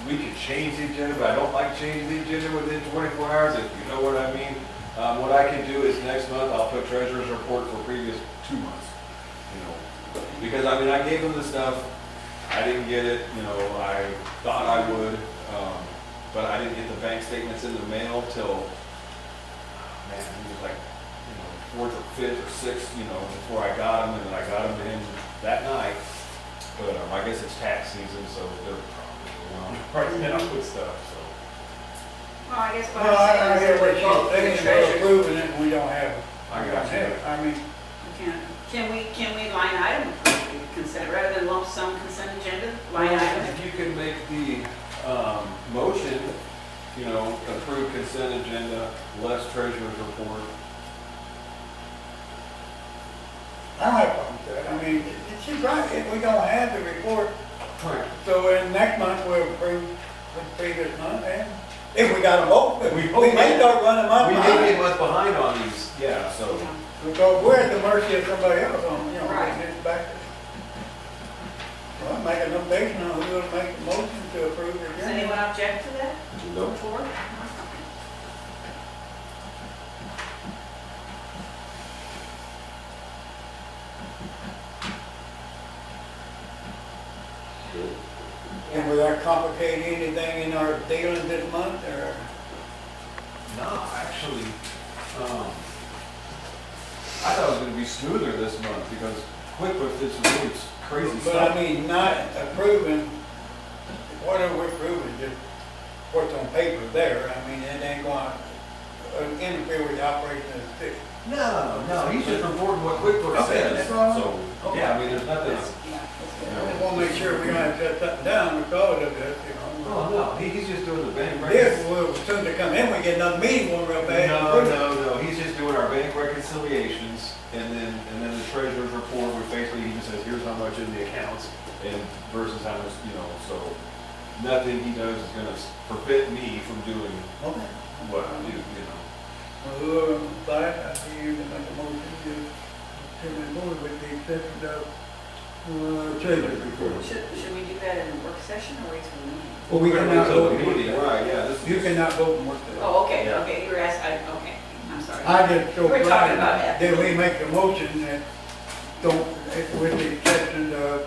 Speaker 2: we could change the agenda, but I don't like changing the agenda within 24 hours, if you know what I mean. What I can do is next month, I'll put treasurer's report for previous 2 months, Because I mean, I gave them the stuff, I didn't get it, I thought I would, but I didn't get the bank statements in the mail till, man, it was like, 4th or 5th or 6th, before I got them, and then I got them to him that night. But I guess it's tax season, so they're probably going on right now with stuff, so.
Speaker 5: Well, I guess what
Speaker 3: Well, I
Speaker 5: I'm saying
Speaker 3: hear
Speaker 5: is
Speaker 3: what
Speaker 5: that
Speaker 3: you're
Speaker 5: we're
Speaker 3: saying, we're
Speaker 5: treasurer.
Speaker 3: approving it, and we don't have it.
Speaker 2: I got you.
Speaker 3: I mean,
Speaker 5: Can we line item consent, rather than lump sum consent agenda, line item?
Speaker 2: If you can make the motion, approve consent agenda, less treasurer's report.
Speaker 3: I don't have a problem with that. I mean, she's right, if we don't have the report,
Speaker 2: Right.
Speaker 3: so in next month we'll approve the previous month, and if we got them both,
Speaker 2: We
Speaker 3: we may start running month
Speaker 2: We did get
Speaker 3: behind.
Speaker 2: months behind on these, yeah, so.
Speaker 3: Because we're at the mercy of somebody else on,
Speaker 5: Right.
Speaker 3: it's back. Well, make a notation on who will make the motion to approve the
Speaker 5: Does
Speaker 3: agenda.
Speaker 5: anyone object to that?
Speaker 4: no,
Speaker 5: Report?
Speaker 4: good.
Speaker 3: And will that complicate anything in our dealings this month, or?
Speaker 2: No, actually, I thought it was gonna be smoother this month because QuickBooks did some really crazy
Speaker 3: But
Speaker 2: stuff.
Speaker 3: I mean, not approving, whatever we're approving, just what's on paper there. I mean, it ain't going to interfere with the operation of the city.
Speaker 2: No, he's just reporting what QuickBooks
Speaker 3: Okay,
Speaker 2: says,
Speaker 3: that's all.
Speaker 2: so, yeah, I mean, there's nothing.
Speaker 5: Yeah, that's good.
Speaker 3: I just want to make sure we don't have to shut something down because of this, you know.
Speaker 2: Oh, no, he's just doing the bank
Speaker 3: This,
Speaker 2: reconciliation.
Speaker 3: well, as soon as they come in, we get another meeting going real fast.
Speaker 2: No, he's just doing our bank reconciliations, and then the treasurer's report, where basically he just says, here's how much in the accounts, and versus how much, so nothing he does is gonna prevent me from doing
Speaker 3: Okay.
Speaker 2: what I do,
Speaker 3: Well, I see you to make a motion to move forward with the exception of, treasurer's report.
Speaker 5: Should we do that in a work session or wait till the meeting?
Speaker 3: Well, we cannot vote in work
Speaker 2: Meeting,
Speaker 3: session.
Speaker 2: right, yeah, this is.
Speaker 3: You cannot vote in work session.
Speaker 5: Oh, okay,
Speaker 2: Yeah.
Speaker 5: okay, you were asking, okay, I'm sorry.
Speaker 3: I just so
Speaker 5: We're talking
Speaker 3: glad
Speaker 5: about that.
Speaker 3: that we make the motion that don't, with the exception of,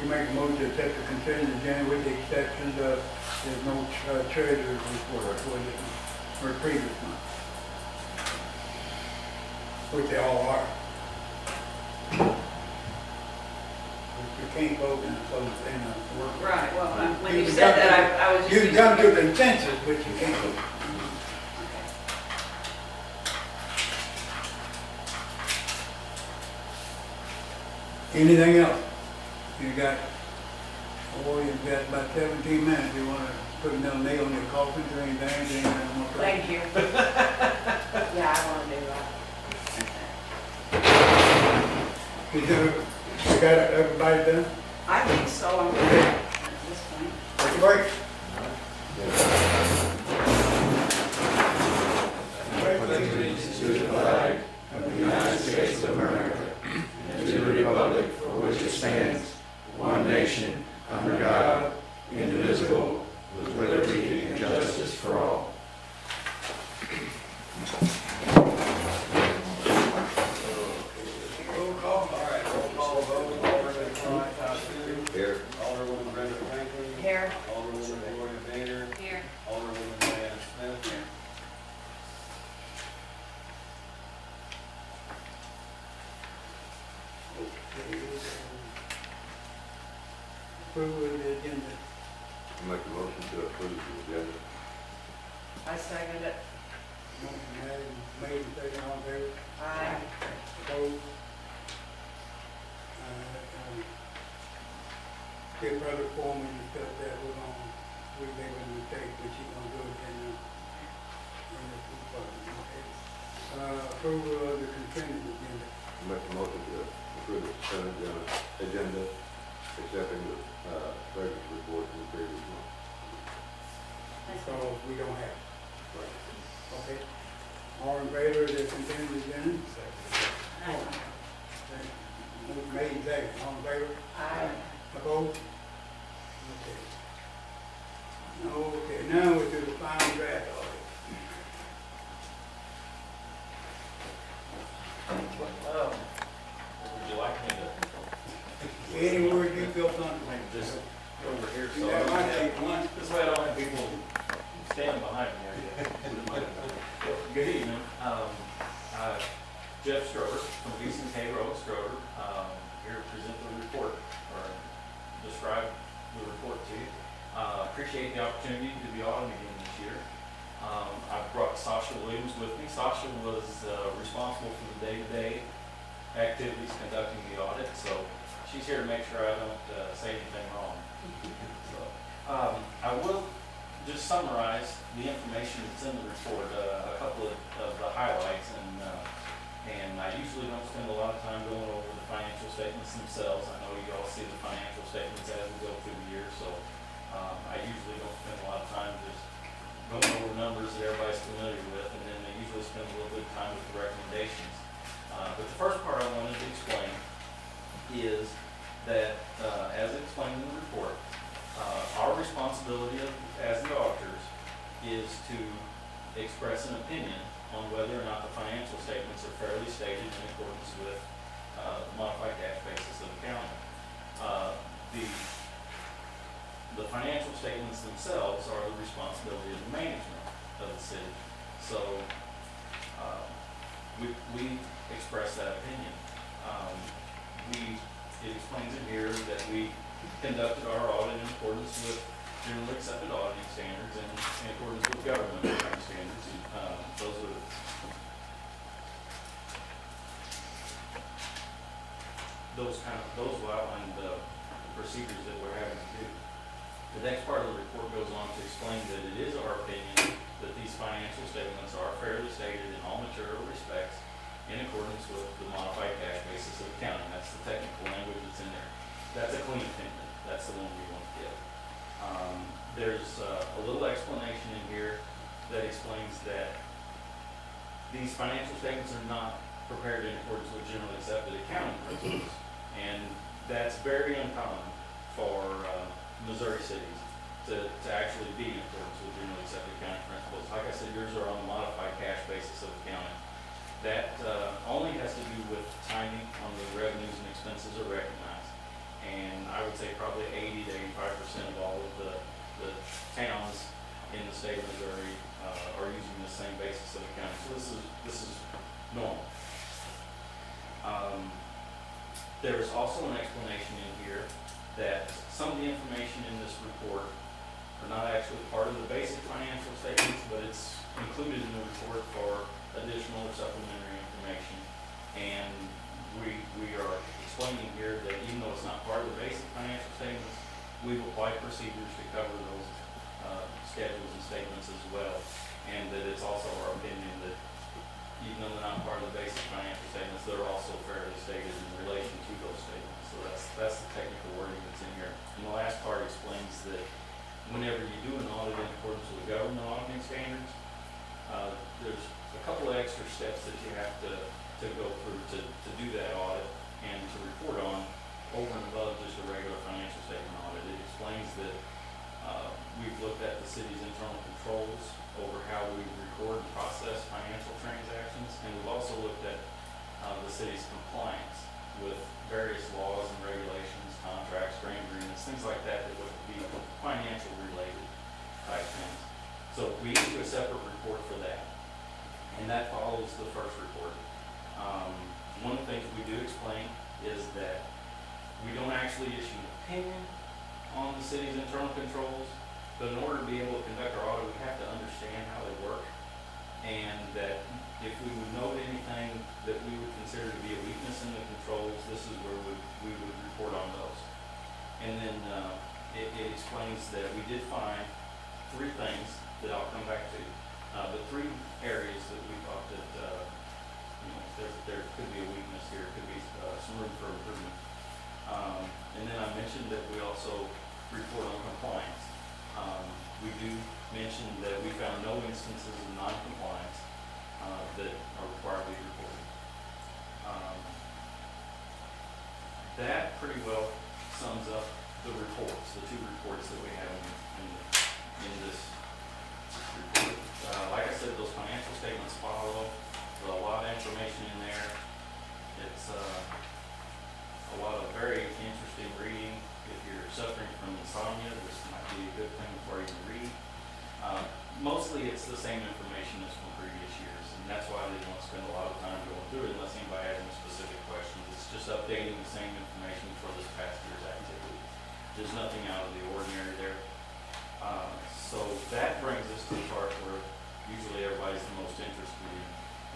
Speaker 3: we make a motion to accept the consent agenda with the exception of, there's no treasurer's report for the previous month. Which they all are. You can't vote in a work.
Speaker 5: Right, well, when
Speaker 3: You
Speaker 5: you
Speaker 3: can
Speaker 5: said
Speaker 3: come
Speaker 5: that, I was just.
Speaker 3: You can
Speaker 5: using-
Speaker 3: come to a consensus, but you can't vote.
Speaker 5: Okay.
Speaker 3: Anything else? You got, you've got about 17 minutes. You want to put another nail in your coffin or anything?
Speaker 1: Thank you. Yeah, I want to do that.
Speaker 3: You got everybody done?
Speaker 5: I think so, I'm good at this point.
Speaker 3: Take a break. Roll call.
Speaker 2: All right, roll call vote, Alderman Clyde Costello.
Speaker 4: Here.
Speaker 2: Alderwoman Brenda Franklin.
Speaker 1: Here.
Speaker 2: Alderwoman Gloria Gaynor.
Speaker 6: Here.
Speaker 2: Alderwoman Diana Smith.
Speaker 3: Approval of the agenda.
Speaker 4: Make a motion to approve the agenda.
Speaker 1: I second it.
Speaker 3: Motion made and seconded, all in favor?
Speaker 1: Aye.
Speaker 3: Opposed? Get further form and discuss that, we may want to take, but you gonna do it in the department, okay? Approval of the consent agenda.
Speaker 4: Make a motion to approve the consent agenda, accepting the, treasurer's report from the previous month.
Speaker 3: Because we don't have,
Speaker 4: Right.
Speaker 3: okay? All in favor of the consent agenda?
Speaker 5: Aye.
Speaker 3: Motion made and seconded, all in favor?
Speaker 1: Aye.
Speaker 3: Opposed? Okay. Okay, now we do the final draft audit.
Speaker 7: Would you like me to
Speaker 3: Any word you feel comfortable.
Speaker 7: just go over here
Speaker 3: You
Speaker 7: so
Speaker 3: got
Speaker 7: I
Speaker 3: my
Speaker 7: don't have,
Speaker 3: take one.
Speaker 7: this way I don't have people standing behind me here yet. Good evening, Jeff Strover from Beeson K Road, Strover, here to present the report, or describe the report to you. Appreciate the opportunity to be audited again this year. I've brought Sasha Williams with me. Sasha was responsible for the day-to-day activities conducting the audit, so she's here to make sure I don't say anything wrong. So, I will just summarize the information that's in the report, a couple of the highlights, and I usually don't spend a lot of time going over the financial statements themselves. I know you all see the financial statements as we go through the year, so I usually don't spend a lot of time just going over numbers that everybody's familiar with, and then I usually spend a little bit of time with the recommendations. But the first part I wanted to explain is that, as explained in the report, our responsibility as the auditors is to express an opinion on whether or not the financial statements are fairly stated in accordance with modified cash basis of accounting. The financial statements themselves are the responsibility of the management of the city. So we express that opinion. We it explains in here that we conducted our audit in accordance with generally accepted auditing standards and in accordance with government accounting standards. Those will outline the procedures that we're having to do. The next part of the report goes on to explain that it is our opinion that these financial statements are fairly stated in all material respects in accordance with the modified cash basis of accounting. That's the technical language that's in there. That's a clean opinion. That's the one we want to give. There's a little explanation in here that explains that these financial statements are not prepared in accordance with generally accepted accounting principles. And that's very uncommon for Missouri cities to actually be in accordance with generally accepted accounting principles. Like I said, yours are on the modified cash basis of accounting. That only has to do with timing on the revenues and expenses are recognized. And I would say probably 80 to 85% of all of the towns in the state of Missouri are using the same basis of accounting. So this is normal. There's also an explanation in here that some of the information in this report are not actually part of the basic financial statements, but it's included in the report for additional or supplementary information. And we are explaining here that even though it's not part of the basic financial statements, we've applied procedures to cover those schedules and statements as well. And that it's also our opinion that even though they're not part of the basic financial statements, they're also fairly stated in relation to those statements. So that's the technical wording that's in here. And the last part explains that whenever you do an audit in accordance with government auditing standards, there's a couple of extra steps that you have to go through to do that audit and to report on over and above just a regular financial statement audit. It explains that we've looked at the city's internal controls over how we record and process financial transactions, and we've also looked at the city's compliance with various laws and regulations, contracts, grant agreements, things like that that would be financial related type things. So we issue a separate report for that, and that follows the first report. One of the things we do explain is that we don't actually issue an opinion on the city's internal controls, but in order to be able to conduct our audit, we have to understand how they work, and that if we would note anything that we would consider to be a weakness in the controls, this is where we would report on those. And then it explains that we did find three things that I'll come back to, but three areas that we thought that there could be a weakness here, could be some room for improvement. And then I mentioned that we also report on compliance. We do mention that we found no instances of non-compliance that are required to be reported. That pretty well sums up the reports, the two reports that we have in this report. Like I said, those financial statements follow. There's a lot of information in there. It's a lot of very interesting reading. If you're suffering from insomnia, this might be a good thing for you to read. Mostly it's the same information as from previous years, and that's why they don't spend a lot of time going through it unless anybody has any specific questions. It's just updating the same information for this past year's activity. There's nothing out of the ordinary there. So that brings us to the part where usually everybody's the most interested in.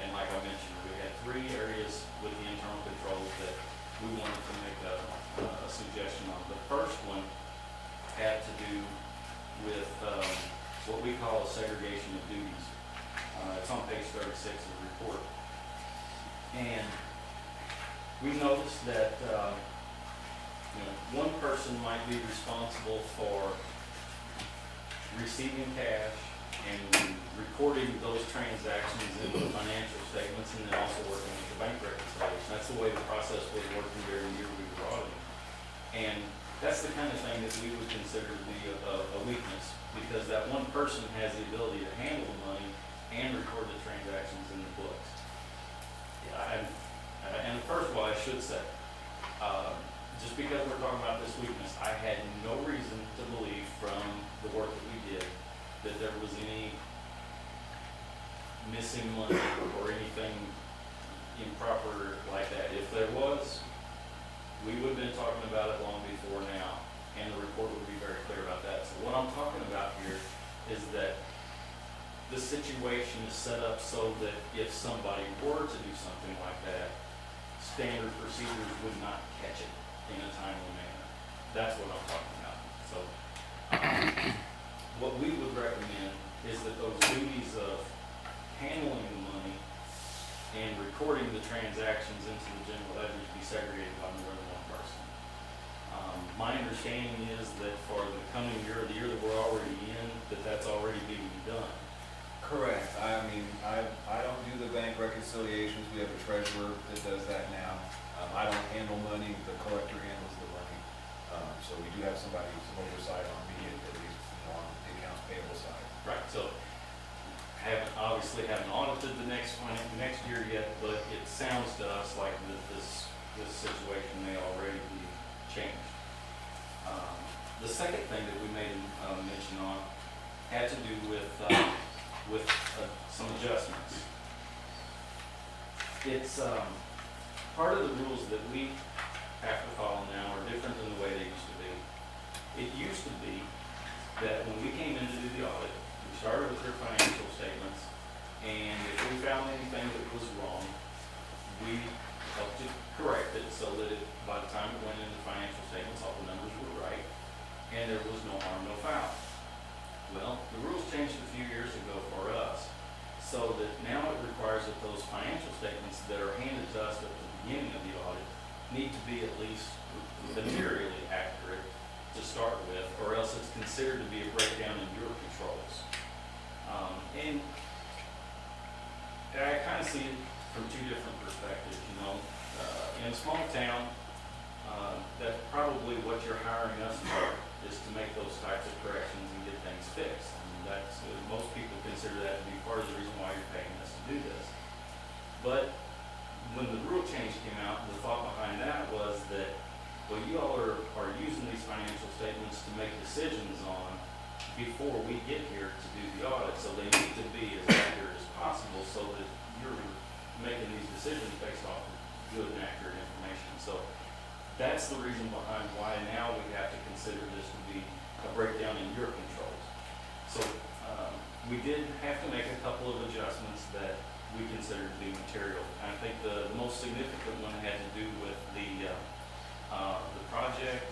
Speaker 7: And like I mentioned, we had three areas with the internal controls that we wanted to make a suggestion on. The first one had to do with what we call a segregation of duties. It's on page 36 of the report. And we noticed that one person might be responsible for receiving cash and recording those transactions in the financial statements, and then also working with the bank reconciliation. That's the way the process was working during the year we were auditing. And that's the kind of thing that we would consider to be a weakness, because that one person has the ability to handle the money and record the transactions in the books. And first of all, I should say, just because we're talking about this weakness, I had no reason to believe from the work that we did that there was any missing money or anything improper like that. If there was, we would have been talking about it long before now, and the report would be very clear about that. So what I'm talking about here is that the situation is set up so that if somebody were to do something like that, standard procedures would not catch it in a timely manner. That's what I'm talking about. So what we would recommend is that those duties of handling the money and recording the transactions into the general ledger be segregated by more than one person. My understanding is that for the coming year, the year that we're already in, that that's already being done.
Speaker 2: Correct. I mean, I don't do the bank reconciliations. We have a treasurer that does that now. I don't handle money. The collector handles the money. So we do have somebody who's oversight on me, at least, on the accounts payable side.
Speaker 7: Right, so obviously haven't audited the next year yet, but it sounds to us like that this situation may already be changed. The second thing that we made a mention on had to do with some adjustments. It's part of the rules that we have to follow now are different than the way they used to be. It used to be that when we came in to do the audit, we started with their financial statements, and if we found anything that was wrong, we helped to correct it so that by the time it went into financial statements, all the numbers were right, and there was no harm, no foul. Well, the rules changed a few years ago for us, so that now it requires that those financial statements that are handed to us at the beginning of the audit need to be at least materially accurate to start with, or else it's considered to be a breakdown in your controls. And I kind of see it from two different perspectives, you know. In a small town, that's probably what you're hiring us for, is to make those types of corrections and get things fixed. And that's, most people consider that to be part of the reason why you're paying us to do this. But when the rule change came out, the thought behind that was that, well, you all are using these financial statements to make decisions on before we get here to do the audit, so they need to be as accurate as possible so that you're making these decisions based off of good and accurate information. So that's the reason behind why now we have to consider this to be a breakdown in your controls. So we did have to make a couple of adjustments that we consider to be material. I think the most significant one had to do with the project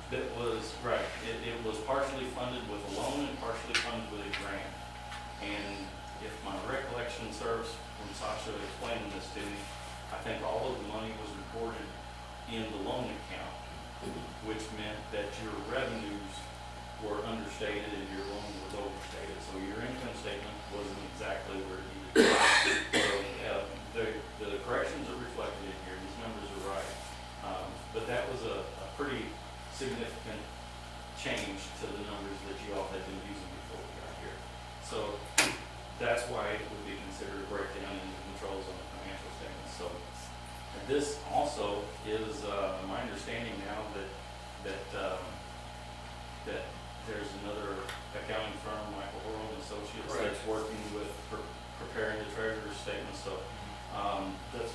Speaker 7: that was, right, it was partially funded with a loan and partially funded with a grant. And if my recollection serves from Sasha explaining this to me, I think all of the money was recorded in the loan account, which meant that your revenues were understated and your loan was overstated. So your income statement wasn't exactly where it needed to be. So the corrections are reflected in here. These numbers are right. But that was a pretty significant change to the numbers that you all had been using before we got here. So that's why it would be considered a breakdown in the controls on the financial statements. So this also is my understanding now that there's another accounting firm, Michael Horrell and Associates,
Speaker 2: Correct,
Speaker 7: that's working with preparing the treasurer's statement. So that's,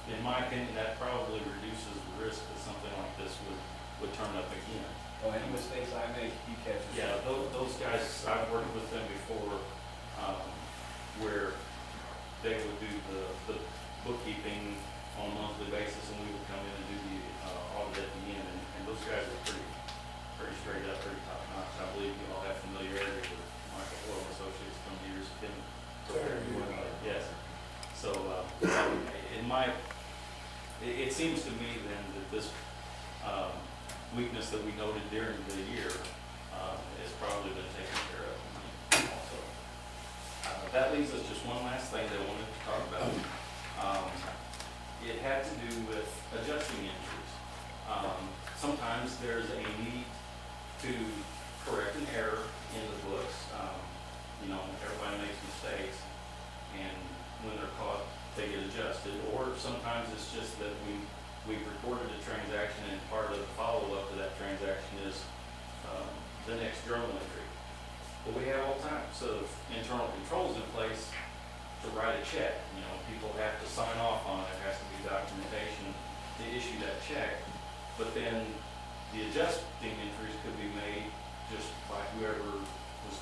Speaker 7: in my opinion, that probably reduces the risk that something like this would turn up again.
Speaker 2: Well, any mistakes I make, he catches.
Speaker 7: Yeah, those guys, I've worked with them before, where they would do the bookkeeping on a monthly basis, and we would come in and do the audit at the end, and those guys are pretty straight up, pretty top notch. I believe you all have familiarity with Michael Horrell and Associates from the years of him. Yes. So, it seems to me then that this weakness that we noted during the year has probably been taken care of also. That leaves us just one last thing that I wanted to talk about. It had to do with adjusting entries. Sometimes there's a need to correct an error in the books. Everybody makes mistakes, and when they're caught, they get adjusted. Or sometimes it's just that we've recorded a transaction, and part of the follow-up to that transaction is the next journal entry. But we have all types of internal controls in place to write a check. People have to sign off on it. There has to be documentation to issue that check, but then the adjusting entries could be made just by whoever was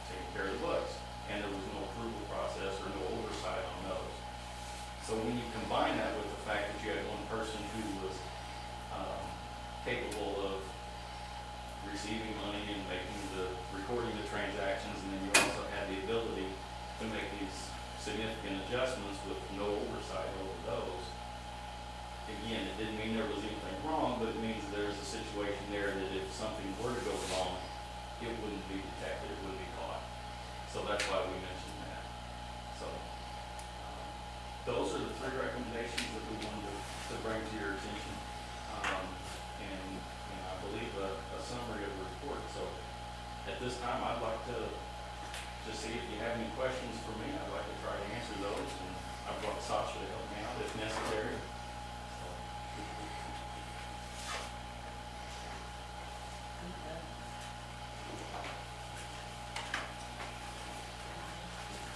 Speaker 7: taking care of the books, and there was no approval process or no oversight on those. So when you combine that with the fact that you had one person who was capable of receiving money and recording the transactions, and then you also had the ability to make these significant adjustments with no oversight over those. Again, it didn't mean there was anything wrong, but it means there's a situation there that if something were to go wrong, it wouldn't be detected, it wouldn't be caught. So that's why we mentioned that. So, those are the three recommendations that we wanted to bring to your attention. And I believe a summary of the report. So at this time, I'd like to see if you have any questions for me. I'd like to try to answer those, and I've got Sasha to help me out if necessary.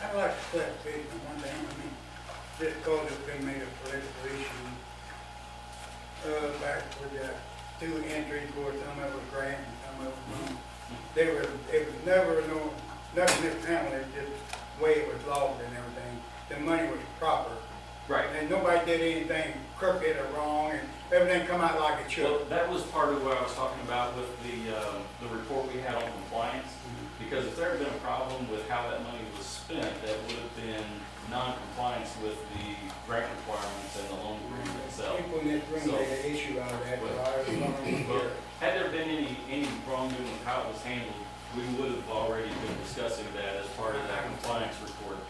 Speaker 3: I'd like to clarification on one thing. I mean, just because it's been made a political issue, back with the two entries where some of it was grant and some of it was loan. It was never nothing mishandled, it's just the way it was logged and everything. The money was proper.
Speaker 7: Right.
Speaker 3: And nobody did anything crooked or wrong, and everything come out like it should.
Speaker 7: Well, that was part of what I was talking about with the report we had on compliance. Because if there had been a problem with how that money was spent, that would have been non-compliance with the grant requirements and the loan agreement itself.
Speaker 3: People in this room made an issue out of that, but I was wondering
Speaker 7: Well,
Speaker 3: where.
Speaker 7: had there been any wrongdoing with how it was handled, we would have already been discussing that as part of that compliance report.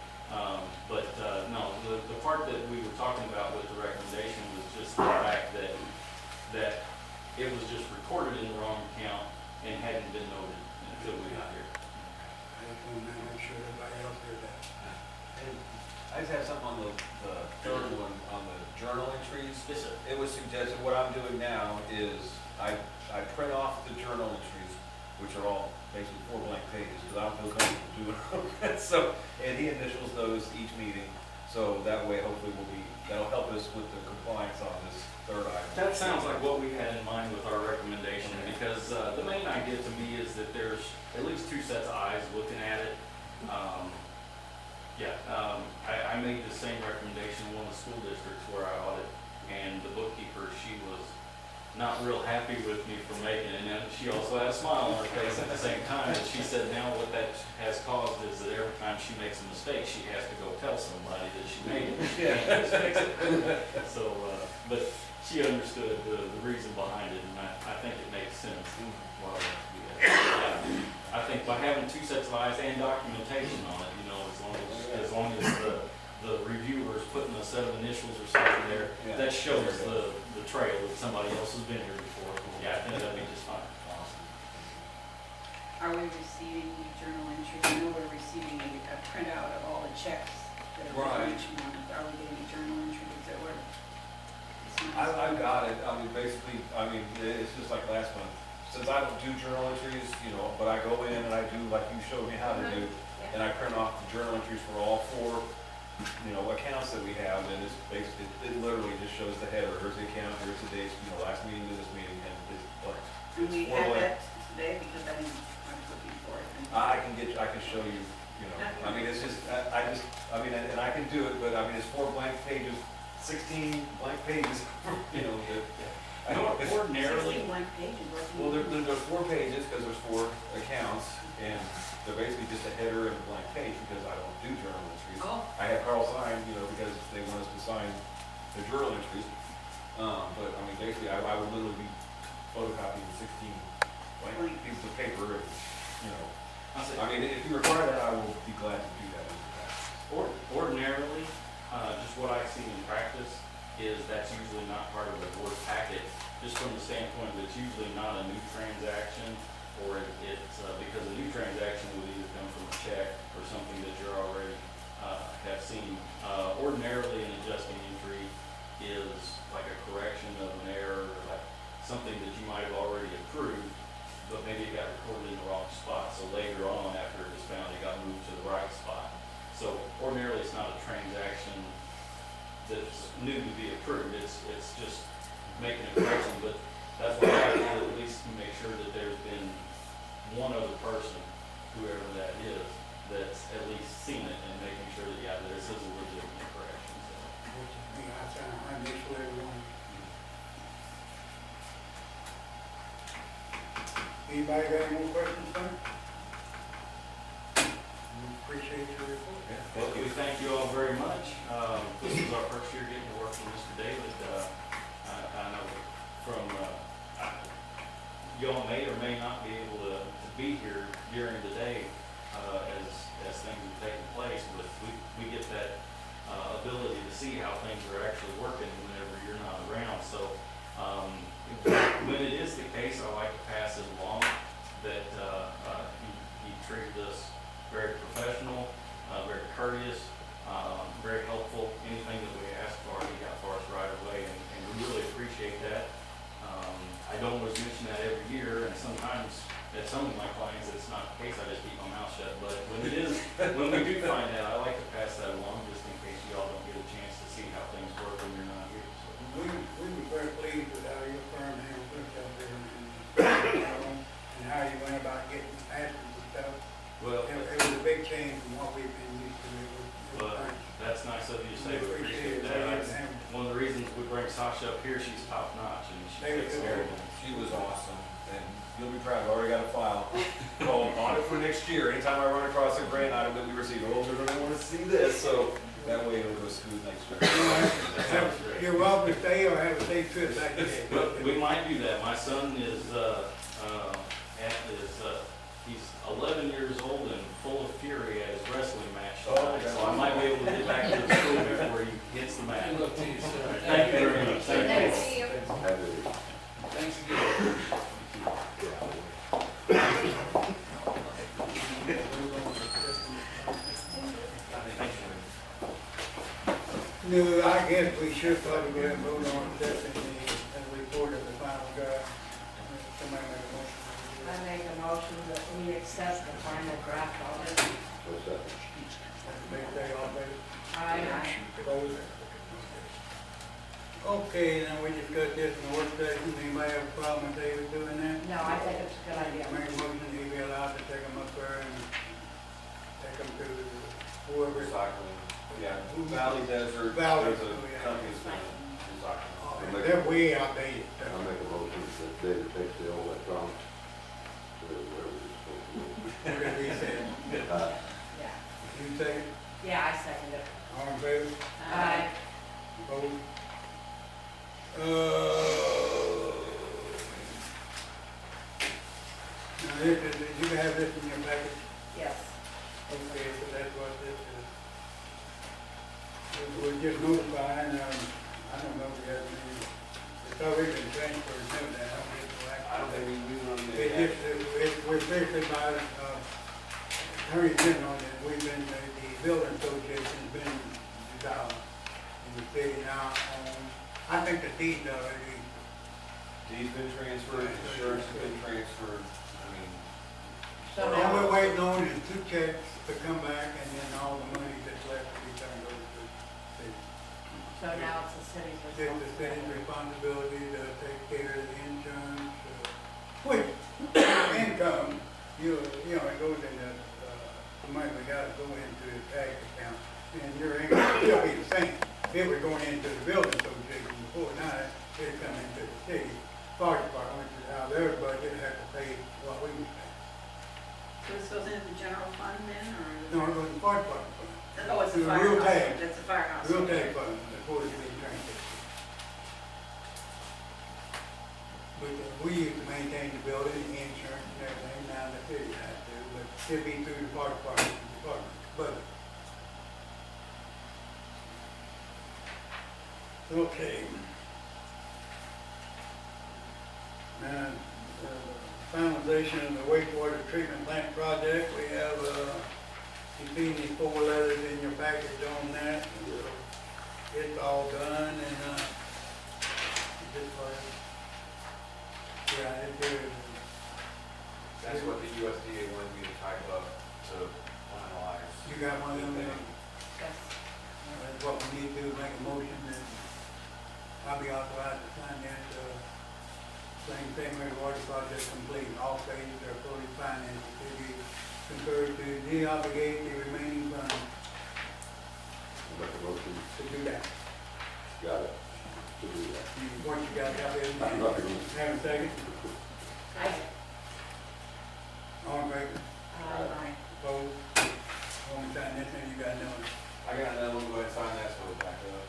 Speaker 7: No, the part that we were talking about with the recommendation was just the fact that it was just recorded in the wrong account and hadn't been noted until we got here.
Speaker 3: I just want to make sure everybody else heard that.
Speaker 2: And I just have something on the third one, on the journal entries.
Speaker 7: Yes, sir.
Speaker 2: It was suggested, what I'm doing now is I print off the journal entries, which are all basically 4 blank pages, because I don't feel comfortable doing it. So, and he initials those each meeting, so that way hopefully that'll help us with the compliance on this third item.
Speaker 7: That sounds like what we had in mind with our recommendation, because the main idea to me is that there's at least 2 sets of eyes looking at it. I made the same recommendation in one of the school districts where I audit, and the bookkeeper, she was not real happy with me for making it, and then she also had a smile on her face at the same time, and she said now what that has caused is that every time she makes a mistake, she has to go tell somebody that she made it. So, but she understood the reason behind it, and I think it makes sense. Well, I think by having 2 sets of eyes and documentation on it, as long as the reviewer's putting a set of initials or something there, that shows the trail that somebody else has been here before. Yeah, I think that'd be just fine.
Speaker 5: Are we receiving journal entries? I know we're receiving a printout of all the checks that are
Speaker 2: Right.
Speaker 5: each month. Are we getting a journal entry that we're?
Speaker 2: I got it. Basically, it's just like last month. Since I don't do journal entries, but I go in and I do like you showed me how to do, and I print off the journal entries for all 4, accounts that we have, and it's basically, it literally just shows the header. Here's the account, here's the dates, last meeting to this meeting, and it's blank.
Speaker 5: Do we
Speaker 2: It's 4
Speaker 5: have
Speaker 2: blank.
Speaker 5: that today? Because I was looking for it.
Speaker 2: I can show you, it's just, and I can do it, but it's 4 blank pages, 16 blank pages,
Speaker 7: Ordinarily,
Speaker 5: 16 blank pages.
Speaker 2: Well, there's 4 pages, because there's 4 accounts, and they're basically just a header and a blank page, because I don't do journal entries.
Speaker 5: Oh.
Speaker 2: I have Carl sign, because they want us to sign the journal entries. But, basically, I would literally be photocopying 16 blank pieces of paper, and, if you require that, I will be glad to do that.
Speaker 7: ordinarily, just what I see in practice is that's usually not part of the board packet, just from the standpoint that it's usually not a new transaction, or it's because a new transaction would either come from a check or something that you're already have seen. Ordinarily, an adjusting entry is like a correction of an error, or like something that you might have already approved, but maybe it got recorded in the wrong spot. So later on, after it was found, it got moved to the right spot. So ordinarily, it's not a transaction that's new to be approved. It's just making a correction, but that's why I like to at least make sure that there's been one other person, whoever that is, that's at least seen it and making sure that, yeah, this is a legitimate correction, so.
Speaker 3: I initial everyone. Anybody got any more questions, sir? We appreciate your report.
Speaker 7: Well, we thank you all very much. This is our first year getting to work with Mr. David. I know from, y'all may or may not be able to be here during the day as things are taking place, but we get that ability to see how things are actually working whenever you're not around. So when it is the case, I like to pass it along that he treated us very professional, very courteous, very helpful. Anything that we asked for, he got for us right away, and we really appreciate that. I don't always mention that every year, and sometimes at some of my clients, it's not the case, I just keep my mouth shut. But when it is, when we do find that, I like to pass that along just in case y'all don't get a chance to see how things work when you're not here. So.
Speaker 3: We were very pleased with how your firm handled this out there and how you went about getting answers and stuff.
Speaker 7: Well,
Speaker 3: It was a big change from what we've been used to.
Speaker 7: but that's nice of you to say. We appreciate that. One of the reasons we bring Sasha up here, she's top notch and she takes care of it.
Speaker 2: She was awesome, and you'll be proud, I already got a file called on it for next year. Anytime I run across a grant item that we receive, oh, they're gonna wanna see this, so that way it'll go smooth next year.
Speaker 7: That sounds great.
Speaker 3: You're welcome to stay or have a safe trip back to
Speaker 7: Well, we might do that. My son is, he's 11 years old and full of fury at his wrestling match tonight, so I might be able to get back to the school before he hits the mat. Thank you very much. Thank you.
Speaker 4: Have a-
Speaker 2: Thanks again.
Speaker 3: No, I guess we should probably go ahead and vote on accepting the report of the final draft. Somebody make a motion.
Speaker 1: I make a motion that we accept the final draft of it.
Speaker 4: What's that?
Speaker 3: Make that all better.
Speaker 1: Aye.
Speaker 3: Opposed? Okay, now we discussed this in the work session. Anybody have a problem with David doing that?
Speaker 1: No, I think it's a good idea.
Speaker 3: Make a motion, he'd be allowed to take them up there and take them to whoever.
Speaker 2: Recycling, yeah, Valley Desert,
Speaker 3: Valley,
Speaker 2: there's a
Speaker 3: yeah.
Speaker 2: company that's been recycling.
Speaker 3: They're way outdated.
Speaker 4: I make a motion that David takes the old electronics to wherever it's supposed
Speaker 3: Whatever he said.
Speaker 4: to go.
Speaker 1: Yeah.
Speaker 3: You take it?
Speaker 1: Yeah, I second it.
Speaker 3: All in favor?
Speaker 1: Aye.
Speaker 3: Opposed? Now this is, you can have this in your package.
Speaker 1: Yes.
Speaker 3: Okay, so that's what this is. We're just notifying, I don't know if we have any, it's already been transferred, no, that, I don't get no action.
Speaker 2: I don't think we don't need
Speaker 3: It's
Speaker 2: that.
Speaker 3: just, we're basically by, Attorney General, that we've been, the building association's been dissolved in the city now. I think the deed's already,
Speaker 2: Deed's been transferred, insurance has been transferred, I mean,
Speaker 1: So
Speaker 3: all
Speaker 1: now,
Speaker 3: we're waiting on is 2 checks to come back and then all the money that's left to be turned over to the city.
Speaker 1: so now it's the city's
Speaker 3: It's the city's
Speaker 1: responsibility.
Speaker 3: responsibility to take care of the insurance, which income, you know, it goes in the money we gotta go into the tax account, and your income will still be the same. It was going into the building association before, now it's coming into the city fire department, which is how their budget has to pay what we would pay.
Speaker 5: So this goes into the general fund then, or?
Speaker 3: No, it was the fire department fund.
Speaker 5: Oh, it's
Speaker 3: It
Speaker 5: the
Speaker 3: was real
Speaker 5: firehouse,
Speaker 3: tax.
Speaker 5: that's the firehouse.
Speaker 3: Real tax fund, before it became transferred. But we used to maintain the building, the insurance and everything, now the city has to, but it'd be through the fire department, but. Okay. Now, finalization of the wastewater treatment plant project, we have, you've seen these 4 letters in your package on that. It's all done and, this was, yeah, it is.
Speaker 2: that's what the USDA wanted me to type up to finalize.
Speaker 3: You got one of them there?
Speaker 1: Yes.
Speaker 3: That's what we need to do, make a motion that I'll be authorized to sign this, Plain Samuel Water Project complete, all phases are fully financed, the city concurs to de-obligate the remaining funds
Speaker 4: Make a motion,
Speaker 3: to do that.
Speaker 4: got it, to do that.
Speaker 3: Once you got that,
Speaker 4: I'm
Speaker 3: then,
Speaker 4: not gonna-
Speaker 3: have a second,
Speaker 1: I,
Speaker 3: all in favor,
Speaker 1: I,
Speaker 3: opposed, only sign this, and you got another.
Speaker 2: I got another one, go ahead and sign that, so we'll back it up.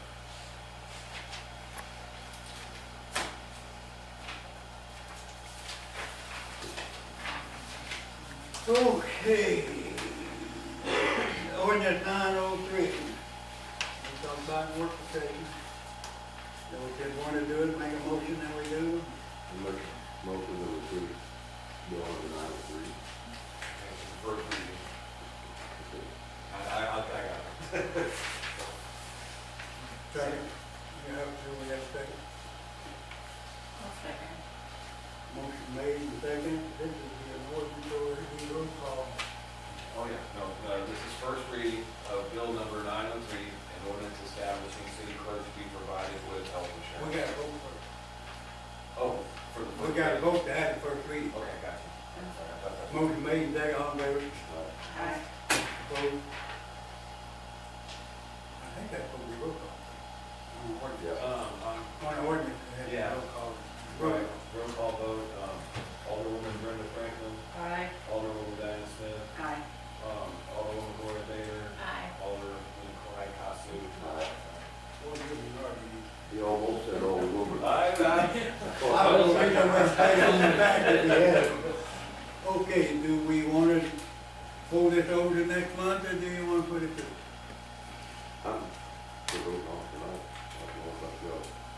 Speaker 3: Okay. Ordinance 903. We're talking about work session. So we just want to do it, make a motion and we do.
Speaker 4: Make a motion to approve bill number 903.
Speaker 2: First reading. I got it.
Speaker 3: Second. You have to, we have a second.
Speaker 6: I'll second.
Speaker 3: Motion made and second. This is the ordinance or the roll call.
Speaker 2: Oh, yeah, no, this is first reading of bill number 903, an ordinance establishing city clerk to be provided with health
Speaker 3: We
Speaker 2: insurance.
Speaker 3: got to vote first.
Speaker 2: Oh, for the.
Speaker 3: We got to vote to have the first reading.
Speaker 2: Okay, got you. I'm sorry, I thought that.
Speaker 3: Motion made and second, all in favor,
Speaker 5: Aye.
Speaker 3: opposed. I think that's what we roll call. On the ordinance.
Speaker 4: Yeah.
Speaker 3: On the ordinance, it has
Speaker 2: Yeah.
Speaker 3: a roll call.
Speaker 2: Right, roll call vote, Alderwoman Brenda Franklin,
Speaker 1: I,
Speaker 2: Alderwoman Diana Smith,
Speaker 5: Aye.
Speaker 2: Alderwoman Gloria Bader,
Speaker 6: Aye.
Speaker 2: Alderman Clyde Costu.
Speaker 3: Well, you can argue.
Speaker 4: He almost said old woman.
Speaker 2: Aye.
Speaker 3: I don't think I'm gonna stay on the back of the head. Okay, do we want to hold this over to next month, or do you want to put it to?
Speaker 4: I'm to vote on tonight. I don't know if I go.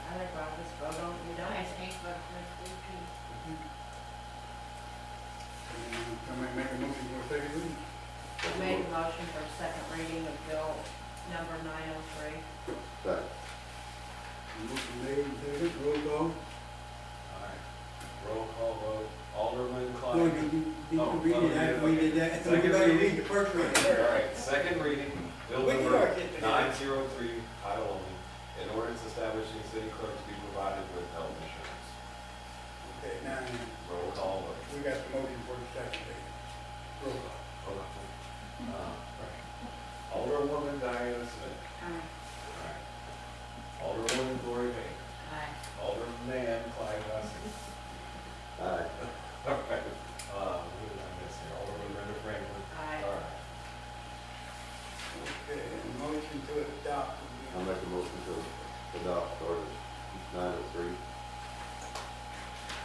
Speaker 1: I think I'll just vote on it, you
Speaker 6: I
Speaker 1: know?
Speaker 6: think what this week
Speaker 3: Somebody make a motion for a second reading?
Speaker 1: I made a motion for second reading of bill number 903.
Speaker 4: Second.
Speaker 3: Motion made and second, roll call.
Speaker 2: Alright, roll call vote, Alderman
Speaker 3: No,
Speaker 2: Clyde.
Speaker 3: did you
Speaker 2: Oh,
Speaker 3: read it
Speaker 2: yeah,
Speaker 3: after we did that? So we
Speaker 2: Second
Speaker 3: better
Speaker 2: reading.
Speaker 3: read the first reading.
Speaker 2: Alright, second reading, bill
Speaker 3: We can
Speaker 2: number
Speaker 3: argue it.
Speaker 2: 903, title only, an ordinance establishing city clerk to be provided with health insurance.
Speaker 3: Okay, now,
Speaker 2: Roll call vote.
Speaker 3: we got the motion for the second reading. Roll call.
Speaker 2: Hold on. Alderwoman Diana Smith.
Speaker 5: Aye.
Speaker 2: Alright. Alderwoman Gloria Bader.
Speaker 1: Aye.
Speaker 2: Alderman Clyde Costu.
Speaker 4: Aye.
Speaker 2: Alright, who did I miss here? Alderman Brenda Franklin.
Speaker 1: Aye.
Speaker 2: Alright.
Speaker 3: Okay, motion to adopt.
Speaker 4: I'll make a motion to adopt ordinance 903.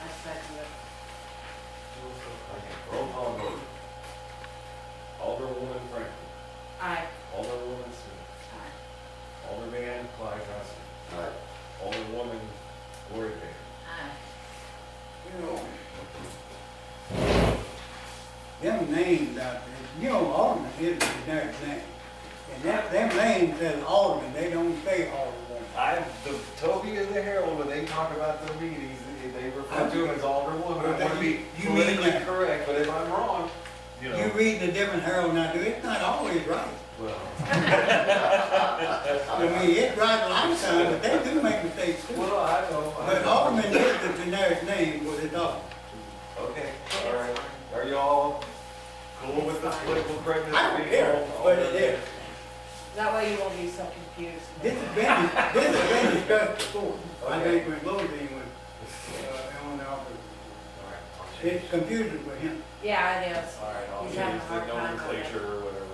Speaker 1: I second it.
Speaker 2: Okay, roll call vote. Alderwoman Franklin.
Speaker 1: Aye.
Speaker 2: Alderwoman Smith.
Speaker 1: Aye.
Speaker 2: Alderman Clyde Costu.
Speaker 4: Aye.
Speaker 2: Alderwoman Gloria Bader.
Speaker 1: Aye.
Speaker 3: You know, them names out there, you know, Alderman is the generic name. And them names says Alderman, they don't say Alderman.
Speaker 2: Toby and the Herald, when they talk about their meetings, they refer to him as Alderwoman. I want to be
Speaker 3: You mean
Speaker 2: politically
Speaker 3: that-
Speaker 2: correct, but if I'm wrong, you know.
Speaker 3: You read the different Herald now, it's not always right.
Speaker 2: Well,
Speaker 3: I mean, it's right a lot of times, but they do make mistakes too.
Speaker 2: well, I know.
Speaker 3: But Alderman is the generic name for the dog.
Speaker 2: Okay, all right. Are y'all cool with this political correctness?
Speaker 3: I don't care, but it is.
Speaker 1: That way you won't be so confused.
Speaker 3: This has been discussed before. I think when Lodine was, on the office.
Speaker 2: All right, I'll change.
Speaker 3: It's confusing for him.
Speaker 1: Yeah, it is.
Speaker 2: All right, I'll
Speaker 1: He's having
Speaker 2: change
Speaker 1: a
Speaker 2: the
Speaker 1: hard time with it.
Speaker 2: nomenclature or whatever it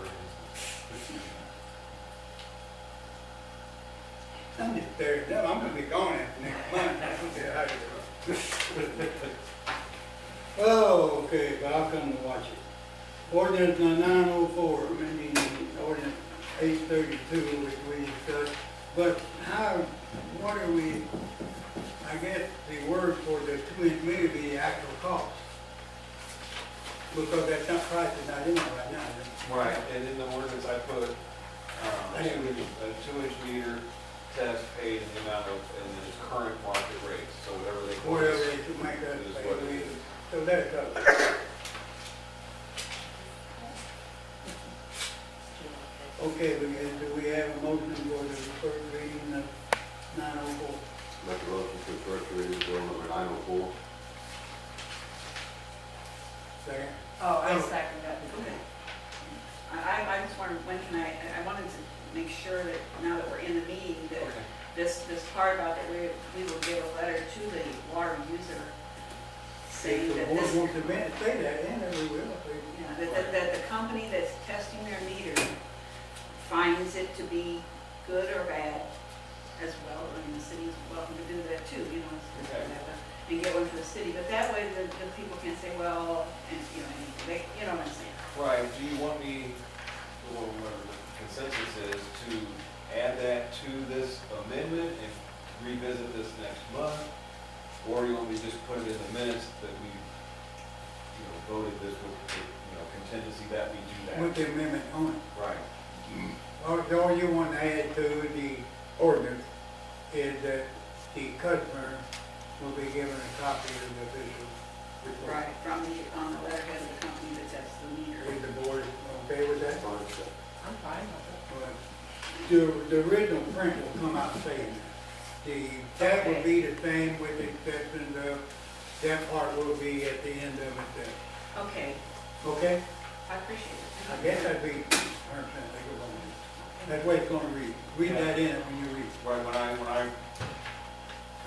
Speaker 3: I'm just scared, no, I'm gonna be gone after next month. I don't care how you do it. Oh, okay, but I'll come to watch it. Ordinance 904, amending ordinance 832, which we discussed. But how, what are we, I guess the word for the 2-inch meter be the actual cost. Because that's not price is not in there right now, is it?
Speaker 2: Right, and in the ordinance I put, a 2-inch meter test paid in the amount of, in its current market rates, so whatever they. quote
Speaker 3: Whatever
Speaker 2: us
Speaker 3: they should make that
Speaker 2: is
Speaker 3: pay.
Speaker 2: what it is.
Speaker 3: So that's up. Okay, do we have a motion for the first reading of 904?
Speaker 4: Make a motion to first reading bill number 904.
Speaker 3: Second.
Speaker 1: Oh, I second that.
Speaker 5: Okay. I just wondered, when can I wanted to make sure that now that we're in the meeting, that
Speaker 2: Okay.
Speaker 5: this part about that we will give a letter to the water user saying
Speaker 3: If the
Speaker 5: that
Speaker 3: board
Speaker 5: this,
Speaker 3: wants to say that, then we will.
Speaker 5: yeah, that the company that's testing their meter finds it to be good or bad as well. I mean, the city's welcome to do that too, you know,
Speaker 2: Okay.
Speaker 5: and get one for the city. But that way the people can't say, well, and, you know, you know what I'm saying?
Speaker 2: Right, do you want me, or whatever the consensus is, to add that to this amendment and revisit this next month? Or you want me to just put it in the minutes that we, voted this with, contingency that we do that?
Speaker 3: With the amendment on it.
Speaker 2: Right.
Speaker 3: All you want to add to the ordinance is that the customer will be given a copy of the official report.
Speaker 5: Right, from on the letterhead of the company that tests the meter.
Speaker 3: Is the board okay with that?
Speaker 4: Fine, so.
Speaker 1: I'm fine with
Speaker 3: Well, the original print will come out saying that. That will be the same with the exception of, that part will be at the end of it there.
Speaker 5: Okay,
Speaker 3: Okay?
Speaker 5: I appreciate it.
Speaker 3: I guess that'd be 100% legal on it. That's the way it's gonna read. Read that in it when you read.
Speaker 2: Right, when I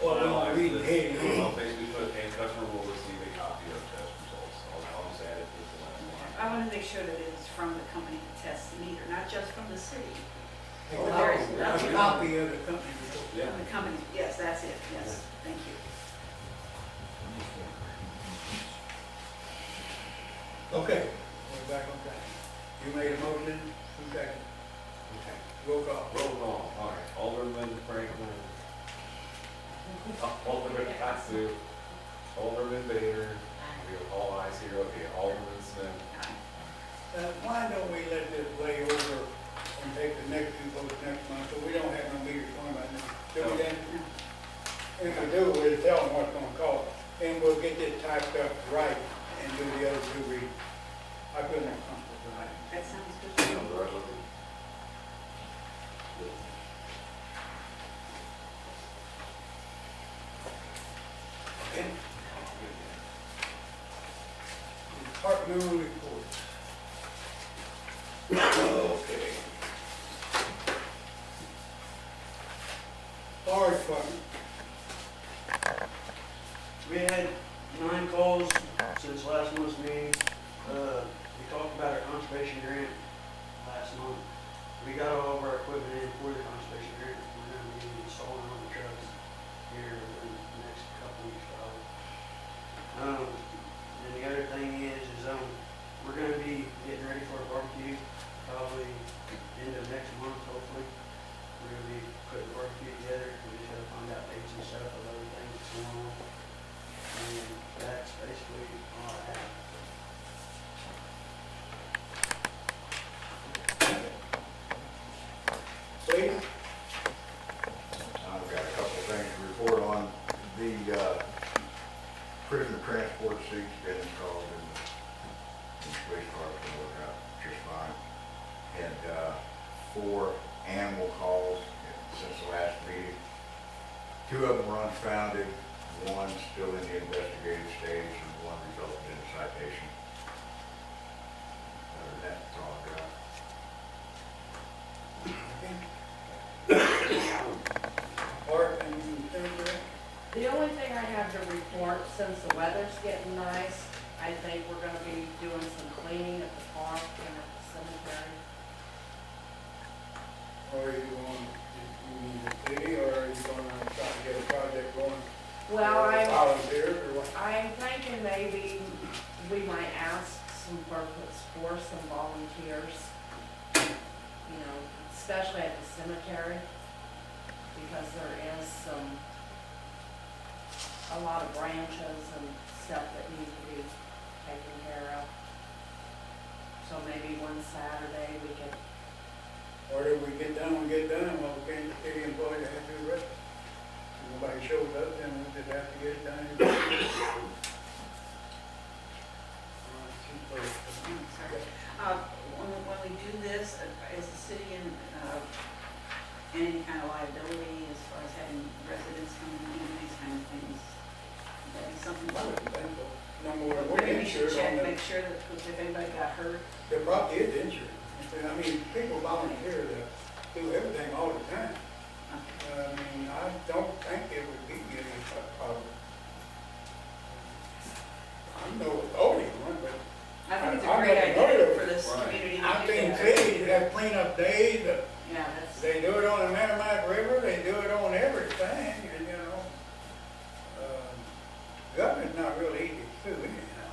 Speaker 3: Well, don't read the heading.
Speaker 2: I'll basically put, a customer will receive a copy of test results. I'll just add it to the last line.
Speaker 5: I want to make sure that it's from the company that tests the meter, not just from the city.
Speaker 3: A
Speaker 5: Well, there is nothing-
Speaker 3: copy of the company report.
Speaker 2: Yeah.
Speaker 5: From the company, yes, that's it, yes, thank you.
Speaker 3: Okay, we're back on track. You made a motion, who seconded?
Speaker 2: Okay.
Speaker 3: Roll call.
Speaker 2: Roll call, all right. Alderman Franklin. Alderman Katsu. Alderman Bader. We have all ayes here, okay. Alderman Smith.
Speaker 3: Why don't we let this lay over and take the next two votes next month, so we don't have no meters going right now? Do we then? If we do, we'll tell them what's gonna cost, and we'll get this typed up right and do the other two readings. I feel more comfortable tonight.
Speaker 5: That sounds good.
Speaker 4: Sounds right with me.
Speaker 3: Okay? Departmental reports. Okay. Fire department.
Speaker 8: We had 9 calls since last month's meeting. We talked about our conservation grant last month. We got all of our equipment in for the conservation grant. We're going to be installing on the trucks here in the next couple weeks probably. And the other thing is we're going to be getting ready for a barbecue probably end of next month, hopefully. We're going to be putting the barbecue together. We just got to find out dates and stuff of other things that's going on. And that's basically all I have.
Speaker 3: Please?
Speaker 9: I've got a couple of things to report on. The prisoner transport seat's been installed in the police car, it's gonna work out just fine. Had 4 animal calls since the last meeting. 2 of them were unfounded, 1 still in the investigative stage, and 1 resulted in a citation. Other than that, that's all I've got.
Speaker 3: Art and Senator?
Speaker 1: The only thing I have to report, since the weather's getting nice, I think we're gonna be doing some cleaning at the park and at the cemetery.
Speaker 3: Or are you going, you mean the city, or are you gonna try to get a project going?
Speaker 1: Well,
Speaker 3: for volunteers, or what?
Speaker 1: I'm thinking maybe we might ask for some volunteers, especially at the cemetery, because there is a lot of branches and stuff that need to be taken care of. So maybe one Saturday we could,
Speaker 3: Or if we get done, we get done, well, we can't, the city employee have to do the rest. If nobody shows up, then we just have to get it done.
Speaker 5: When we do this, is the city in any kind of liability as far as having residents these kind of things. That'd be something
Speaker 3: I
Speaker 5: to
Speaker 3: wouldn't think so. No more, we're
Speaker 5: maybe we should
Speaker 3: insured
Speaker 5: check,
Speaker 3: on the,
Speaker 5: make sure that if anybody got hurt.
Speaker 3: the property is insured. And I mean, people volunteer to do everything all the time. I mean, I don't think it would be any problem. I'm no authority on it, but
Speaker 5: I think it's a
Speaker 3: I
Speaker 5: great
Speaker 3: never heard
Speaker 5: idea
Speaker 3: of
Speaker 5: for
Speaker 3: it.
Speaker 5: this
Speaker 2: Right.
Speaker 5: community to
Speaker 3: I've
Speaker 5: do
Speaker 3: seen
Speaker 5: that.
Speaker 3: cities that clean up days,
Speaker 5: Yeah, that's,
Speaker 3: they do it on the Merrimack River, they do it on everything, and you know, government's not real easy to sue anyhow.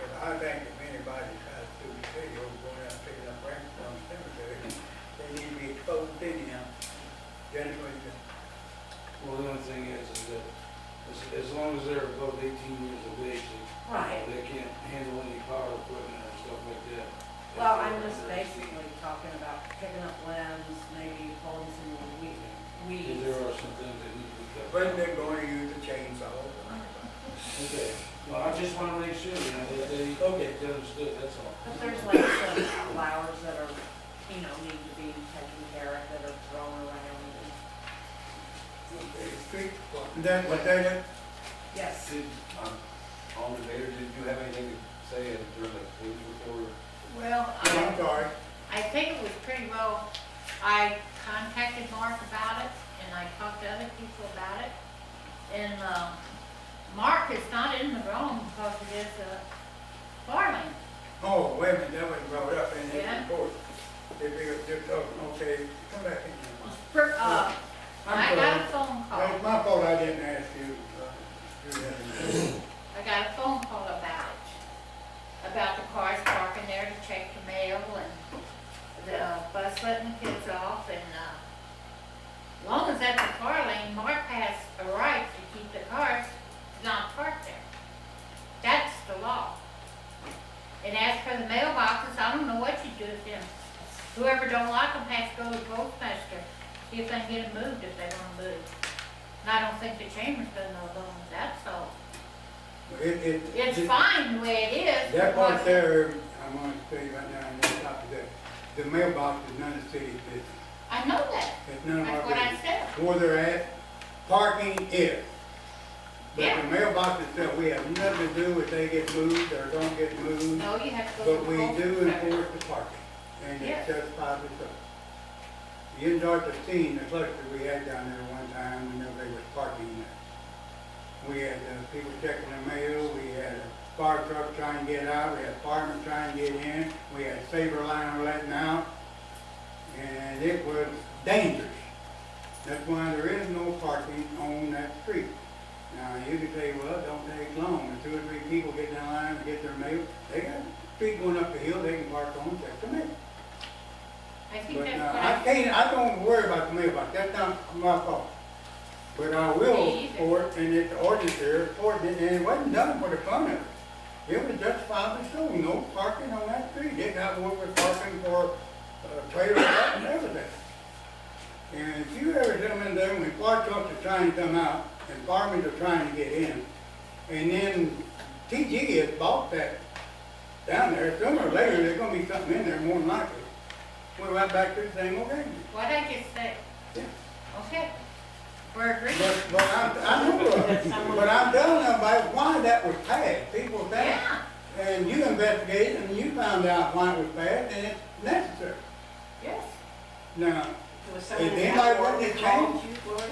Speaker 3: But I think if anybody tries to sue the city over going out and picking up branches from the cemetery, they need to be exposed anyhow. Jennifer, what do you think?
Speaker 10: Well, the only thing is that as long as they're above 18 years of age,
Speaker 1: Right.
Speaker 10: they can't handle any power equipment or stuff like that.
Speaker 1: Well, I'm just basically talking about picking up limbs, maybe pulling some
Speaker 10: Because
Speaker 1: weeds.
Speaker 10: there are some things that need to be kept.
Speaker 3: But they're going to use a chainsaw.
Speaker 10: Okay, well, I just want to make sure, you know, they understood, that's all.
Speaker 1: But there's like some flowers that are, need to be taken care of, that are thrown around.
Speaker 3: That, what that is?
Speaker 1: Yes.
Speaker 2: Did, Alderman Vader, did you have anything to say during the police report?
Speaker 6: Well,
Speaker 3: I'm sorry.
Speaker 6: I think it was pretty well, I contacted Mark about it, and I talked to other people about it. And, Mark is not in the wrong because it is a farming.
Speaker 3: Oh, wait a minute, that wasn't brought up in
Speaker 6: Yeah.
Speaker 3: his report. If you were just talking, okay, come back in here.
Speaker 6: I got a phone
Speaker 3: It's
Speaker 6: call.
Speaker 3: my fault I didn't ask you, do that.
Speaker 6: I got a phone call about the cars parking there to check the mail and the bus letting the kids off, and, as long as that's a car lane, Mark has a right to keep the cars not parked there. That's the law. And as for the mailboxes, I don't know what you do with them. Whoever don't like them has to go to the postmaster, see if they can get them moved if they want to move. And I don't think the chamber's done no wrong with that, so it's fine the way it is.
Speaker 3: That part
Speaker 6: because-
Speaker 3: there, I'm gonna tell you right now, and on top of that, the mailbox is none of the city's business.
Speaker 6: I know that.
Speaker 3: It's none of our
Speaker 6: That's what I
Speaker 3: business.
Speaker 6: said.
Speaker 3: Where they're at, parking is. But
Speaker 6: Yeah.
Speaker 3: the mailbox itself, we have nothing to do if they get moved or don't get moved.
Speaker 6: No, you have to go to
Speaker 3: But
Speaker 6: the
Speaker 3: we do
Speaker 6: postmaster.
Speaker 3: enforce the parking, and
Speaker 6: Yes.
Speaker 3: it's justified so. You didn't start to see the cluster we had down there one time, we knew they was parking there. We had people checking their mail, we had a fire truck trying to get out, we had firemen trying to get in, we had saber liner letting out, and it was dangerous. That's why there is no parking on that street. Now, you could say, well, it don't take long, if 2 or 3 people get in line and get their mail, they got street going up the hill, they can park on, check the mail.
Speaker 6: I think
Speaker 3: But
Speaker 6: that's
Speaker 3: now,
Speaker 6: what
Speaker 3: I can't, I don't worry about the mailbox, that's not my fault. But I will
Speaker 6: Me either.
Speaker 3: support, and it's the ordinance there, supporting it, and it wasn't done for the fun of it. It was justifiably so, no parking on that street, it got one with parking for trailer truck and everything. And if you ever come in there, when fire trucks are trying to come out, and firemen are trying to get in, and then TG has bought that down there, sooner or later, there's gonna be something in there, more than likely. We're right back to the same old game.
Speaker 6: What I just said.
Speaker 3: Yeah.
Speaker 6: Okay. We're agreeing.
Speaker 3: But I know, but I'm telling them about why that was passed, people think.
Speaker 6: Yeah,
Speaker 3: And you investigated and you found out why it was passed, and it's necessary.
Speaker 6: yes.
Speaker 3: Now,
Speaker 5: Was
Speaker 3: If
Speaker 5: someone in
Speaker 3: anybody
Speaker 5: that
Speaker 3: wanted
Speaker 5: ward
Speaker 3: to
Speaker 5: called
Speaker 3: change-
Speaker 5: you, Gloria?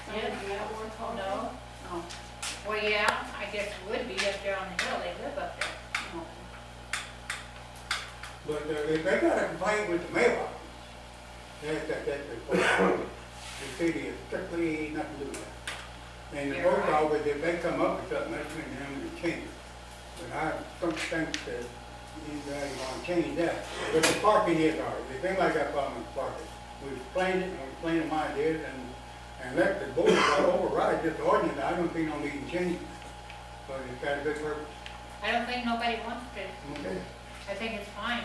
Speaker 5: Someone in that ward called you?
Speaker 6: No.
Speaker 5: Oh,
Speaker 6: Well, yeah, I guess it would be up there on the hill. They live up there.
Speaker 5: no.
Speaker 3: but if they got a complaint with the mailbox, that's report. The city is strictly nothing to do with that. And the
Speaker 6: You're
Speaker 3: post
Speaker 6: right.
Speaker 3: office, if they come up with something, that's between them and the chamber. But I don't think that you guys want to change that. But the parking is ours. If anybody got a problem with parking, we explained it, and we explained them why it is, and let the board override this ordinance. I don't see no need to change it. But it's got a good purpose.
Speaker 6: I don't think nobody wants to.
Speaker 3: Okay.
Speaker 6: I think it's fine.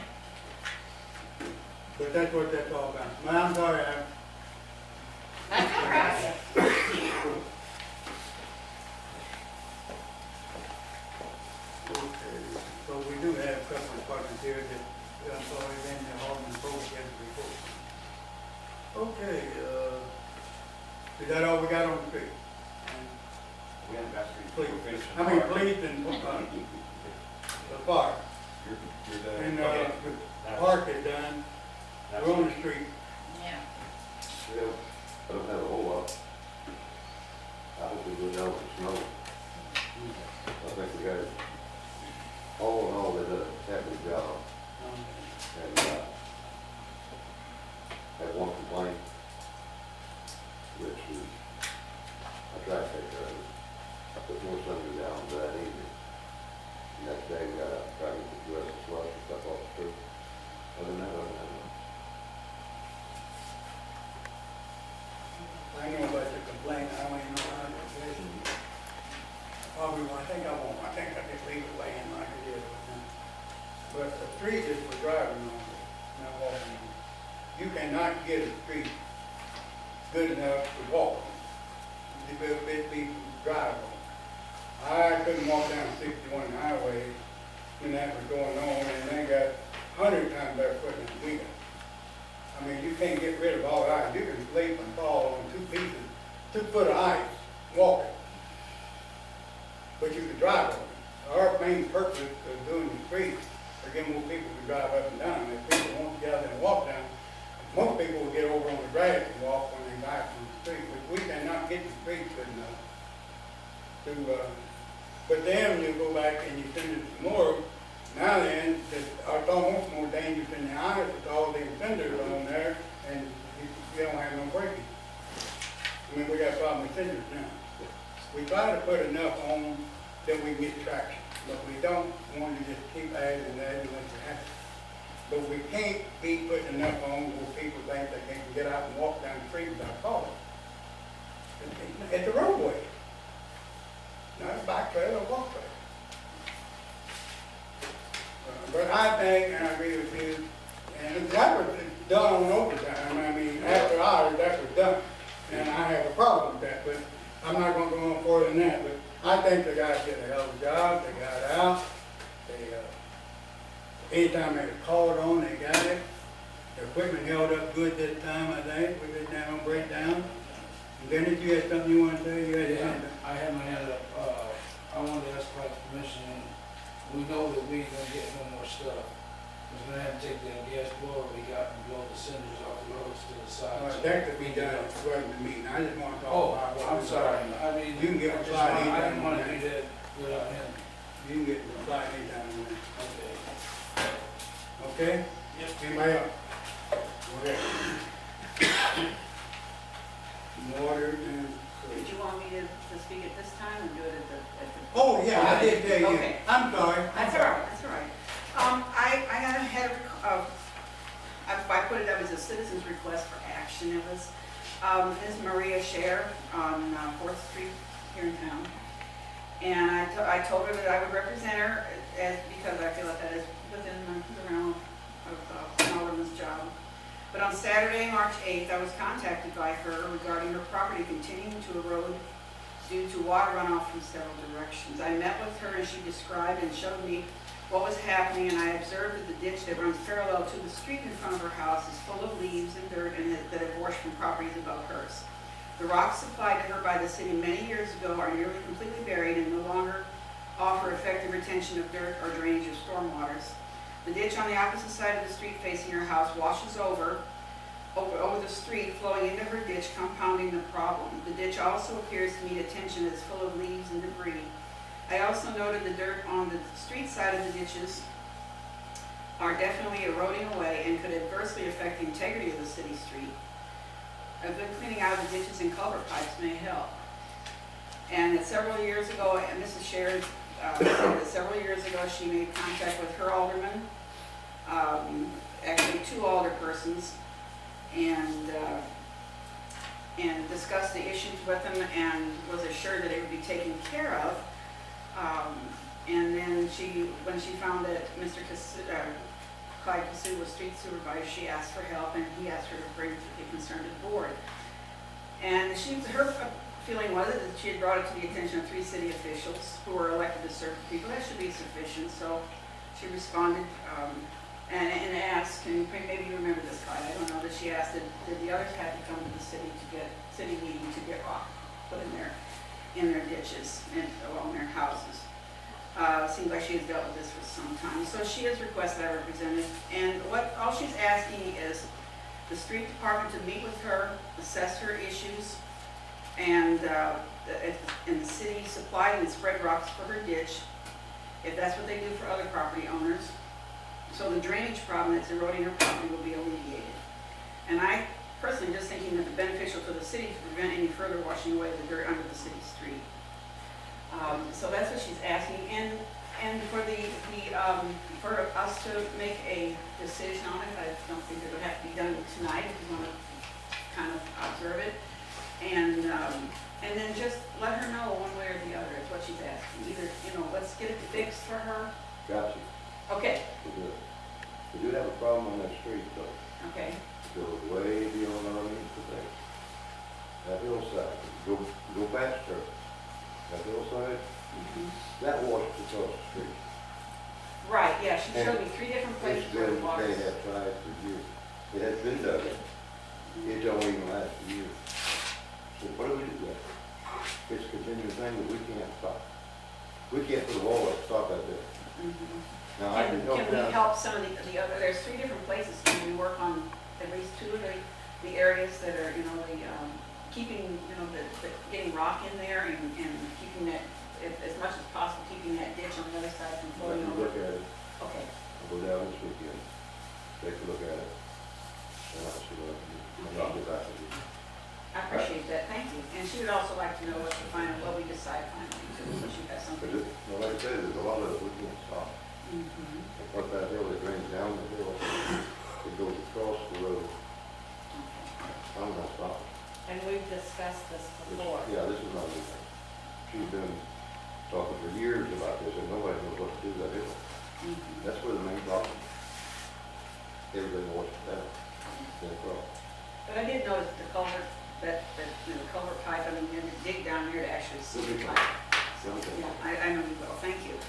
Speaker 3: But that's what that's all about. But I'm sorry,
Speaker 6: That's all right.
Speaker 3: okay, so we do have a couple of departments here that, employees and the Alderman Post has a report. Okay, Is that all we got on the street?
Speaker 2: We haven't got street
Speaker 3: Police,
Speaker 2: finished.
Speaker 3: I mean, police and, the park.
Speaker 2: You're
Speaker 3: And,
Speaker 2: done.
Speaker 3: the park is done, we're on the street.
Speaker 6: Yeah.
Speaker 4: Yeah, I don't have a whole lot. I hope we go down with the snow. I think we got, all in all, they did a heavy job. And, had one complaint, which is, I tried to take care of it. I put more something down that evening. Next day, we got out, tried to get the rest of the slush and stuff off the street. Other than that,
Speaker 3: I know about the complaint, I don't even know how to address it. Probably, I think I just leave it laying like it is. But the street is for driving on, not walking on. You cannot get a street good enough to walk on. It be drive on. I couldn't walk down 61 highway when that was going on, and they got 100 times better equipment than we got. I mean, you can't get rid of all the ice. You can sleep and fall on 2 foot of ice, walking. But you can drive on it. Our main purpose of doing the streets, to get more people to drive up and down. If people want to get out there and walk down, most people will get over on the grass and walk when they back on the street, but we cannot get the streets good enough to, but then you go back and you send it some more. Now then, it's almost more dangerous than the ice with all the offenders on there, and you don't have no braking. I mean, we got a problem with offenders now. We try to put enough on that we can get traction, but we don't want to just keep adding and adding like it happens. But we can't be putting enough on where people think they can get out and walk down the street without falling. It's a roadway, not a bike trail or walk trail. But I think, and I agree with you, and that was done on overtime. I mean, after hours, that was done. And I have a problem with that, but I'm not gonna go on further than that. But I think the guys did a hell of a job. They got out. Anytime they called on, they got it. The equipment held up good this time, I think. We didn't have no breakdown. And then if you had something you wanted to say, you had your hand up.
Speaker 10: I had my hand up, I wanted to ask about the permission, we know that we ain't gonna get no more stuff. We're gonna have to take that gas blower we got and blow the cinders off the roads to the side.
Speaker 3: That could be done at the meeting. I just want to talk
Speaker 10: Oh,
Speaker 3: about what
Speaker 10: I'm
Speaker 3: we-
Speaker 10: sorry, I mean,
Speaker 3: You can get
Speaker 10: I
Speaker 3: a
Speaker 10: just
Speaker 3: slide
Speaker 10: want- I
Speaker 3: anytime
Speaker 10: didn't wanna
Speaker 3: you
Speaker 10: do that without him.
Speaker 3: You can get the slide anytime you want.
Speaker 10: Okay.
Speaker 3: Okay?
Speaker 10: Yep.
Speaker 3: Anybody else? Okay. Water and.
Speaker 5: Did you want me to speak at this time and do it at the?
Speaker 3: Oh, yeah, I did tell you.
Speaker 5: Okay.
Speaker 3: I'm sorry.
Speaker 5: That's all right, that's all right. I had I put it up as a citizen's request for action. It was Ms. Maria Scher on 4th Street here in town. And I told her that I would represent her because I feel like that is within the realm of an alderman's job. But on Saturday, March 8th, I was contacted by her regarding her property continuing to erode due to water runoff from several directions. I met with her and she described and showed me what was happening, and I observed that the ditch that runs parallel to the street in front of her house is full of leaves and dirt and that have washed from properties above hers. The rocks supplied to her by the city many years ago are nearly completely buried and no longer offer effective retention of dirt or drainage of stormwaters. The ditch on the opposite side of the street facing her house washes over the street, flowing into her ditch, compounding the problem. The ditch also appears to need attention as it's full of leaves and debris. I also noted the dirt on the street side of the ditches are definitely eroding away and could adversely affect the integrity of the city street. A good cleaning out of the ditches and culvert pipes may help. And that several years ago, and Mrs. Scher said that several years ago she made contact with her alderman, actually 2 alderpersons, and discussed the issues with them and was assured that it would be taken care of. And then when she found that Mr. Clyde Casu was street supervisor, she asked for help and he asked her to bring the concern to the board. And her feeling was that she had brought it to the attention of 3 city officials who were elected to serve the people. That should be sufficient. So she responded and asked, and maybe you remember this, Clyde, I don't know, that she asked, did the others have to come to the city needing to get rock put in their ditches and along their houses. Seems like she has dealt with this for some time, so she has requested I represent it, and all she's asking is the street department to meet with her, assess her issues, and the city supply and spread rocks for her ditch, if that's what they do for other property owners. So the drainage problem that's eroding her property will be alleviated. And I personally just thinking that it's beneficial to the city to prevent any further washing away of the dirt under the city street. So that's what she's asking, and for for us to make a decision on it, I don't think it would have to be done tonight if you want to kind of observe it. And then just let her know one way or the other is what she's asking. Either, let's get it fixed for her.
Speaker 4: Gotcha.
Speaker 5: Okay,
Speaker 4: We do have a problem on that street though.
Speaker 5: okay,
Speaker 4: It goes way beyond our means today. That hillside, go past her. That hillside, that washes across the street.
Speaker 5: right, yeah, she showed me 3 different places
Speaker 4: It's
Speaker 5: where
Speaker 4: been,
Speaker 5: the water.
Speaker 4: they have tried for years. It has been done. It don't even last a year. So what do we do there? It's a continuing thing that we can't stop. We can't put a wall up to stop that there. Now, I
Speaker 5: Can
Speaker 4: can help
Speaker 5: we
Speaker 4: down.
Speaker 5: help some of the other, there's 3 different places, can we work on at least 2 of the areas that are, keeping, the getting rock in there and keeping that, as much as possible, keeping that ditch on the other side from
Speaker 4: Let
Speaker 5: flowing
Speaker 4: me
Speaker 5: over?
Speaker 4: look at it.
Speaker 5: Okay,
Speaker 4: I'll go down this weekend, take a look at it. And I'll see what I can do. And I'll get back to you.
Speaker 5: I appreciate that, thank you. And she would also like to know what we decide finally, too, so she has
Speaker 4: But
Speaker 5: something.
Speaker 4: like I said, there's a lot of it we can't stop. Like that hill that drains down the hill, it goes across the road. I'm not stopping.
Speaker 1: And we've discussed this before.
Speaker 4: Yeah, this is not new thing. She's been talking for years about this, and nobody knows what to do with that hill. That's where the main problem is. Everybody knows what's down. Can't cross.
Speaker 5: But I did notice the culvert, the culvert pipe, I mean, you had to dig down here to actually see the pipe. So, yeah, I know you will, thank you.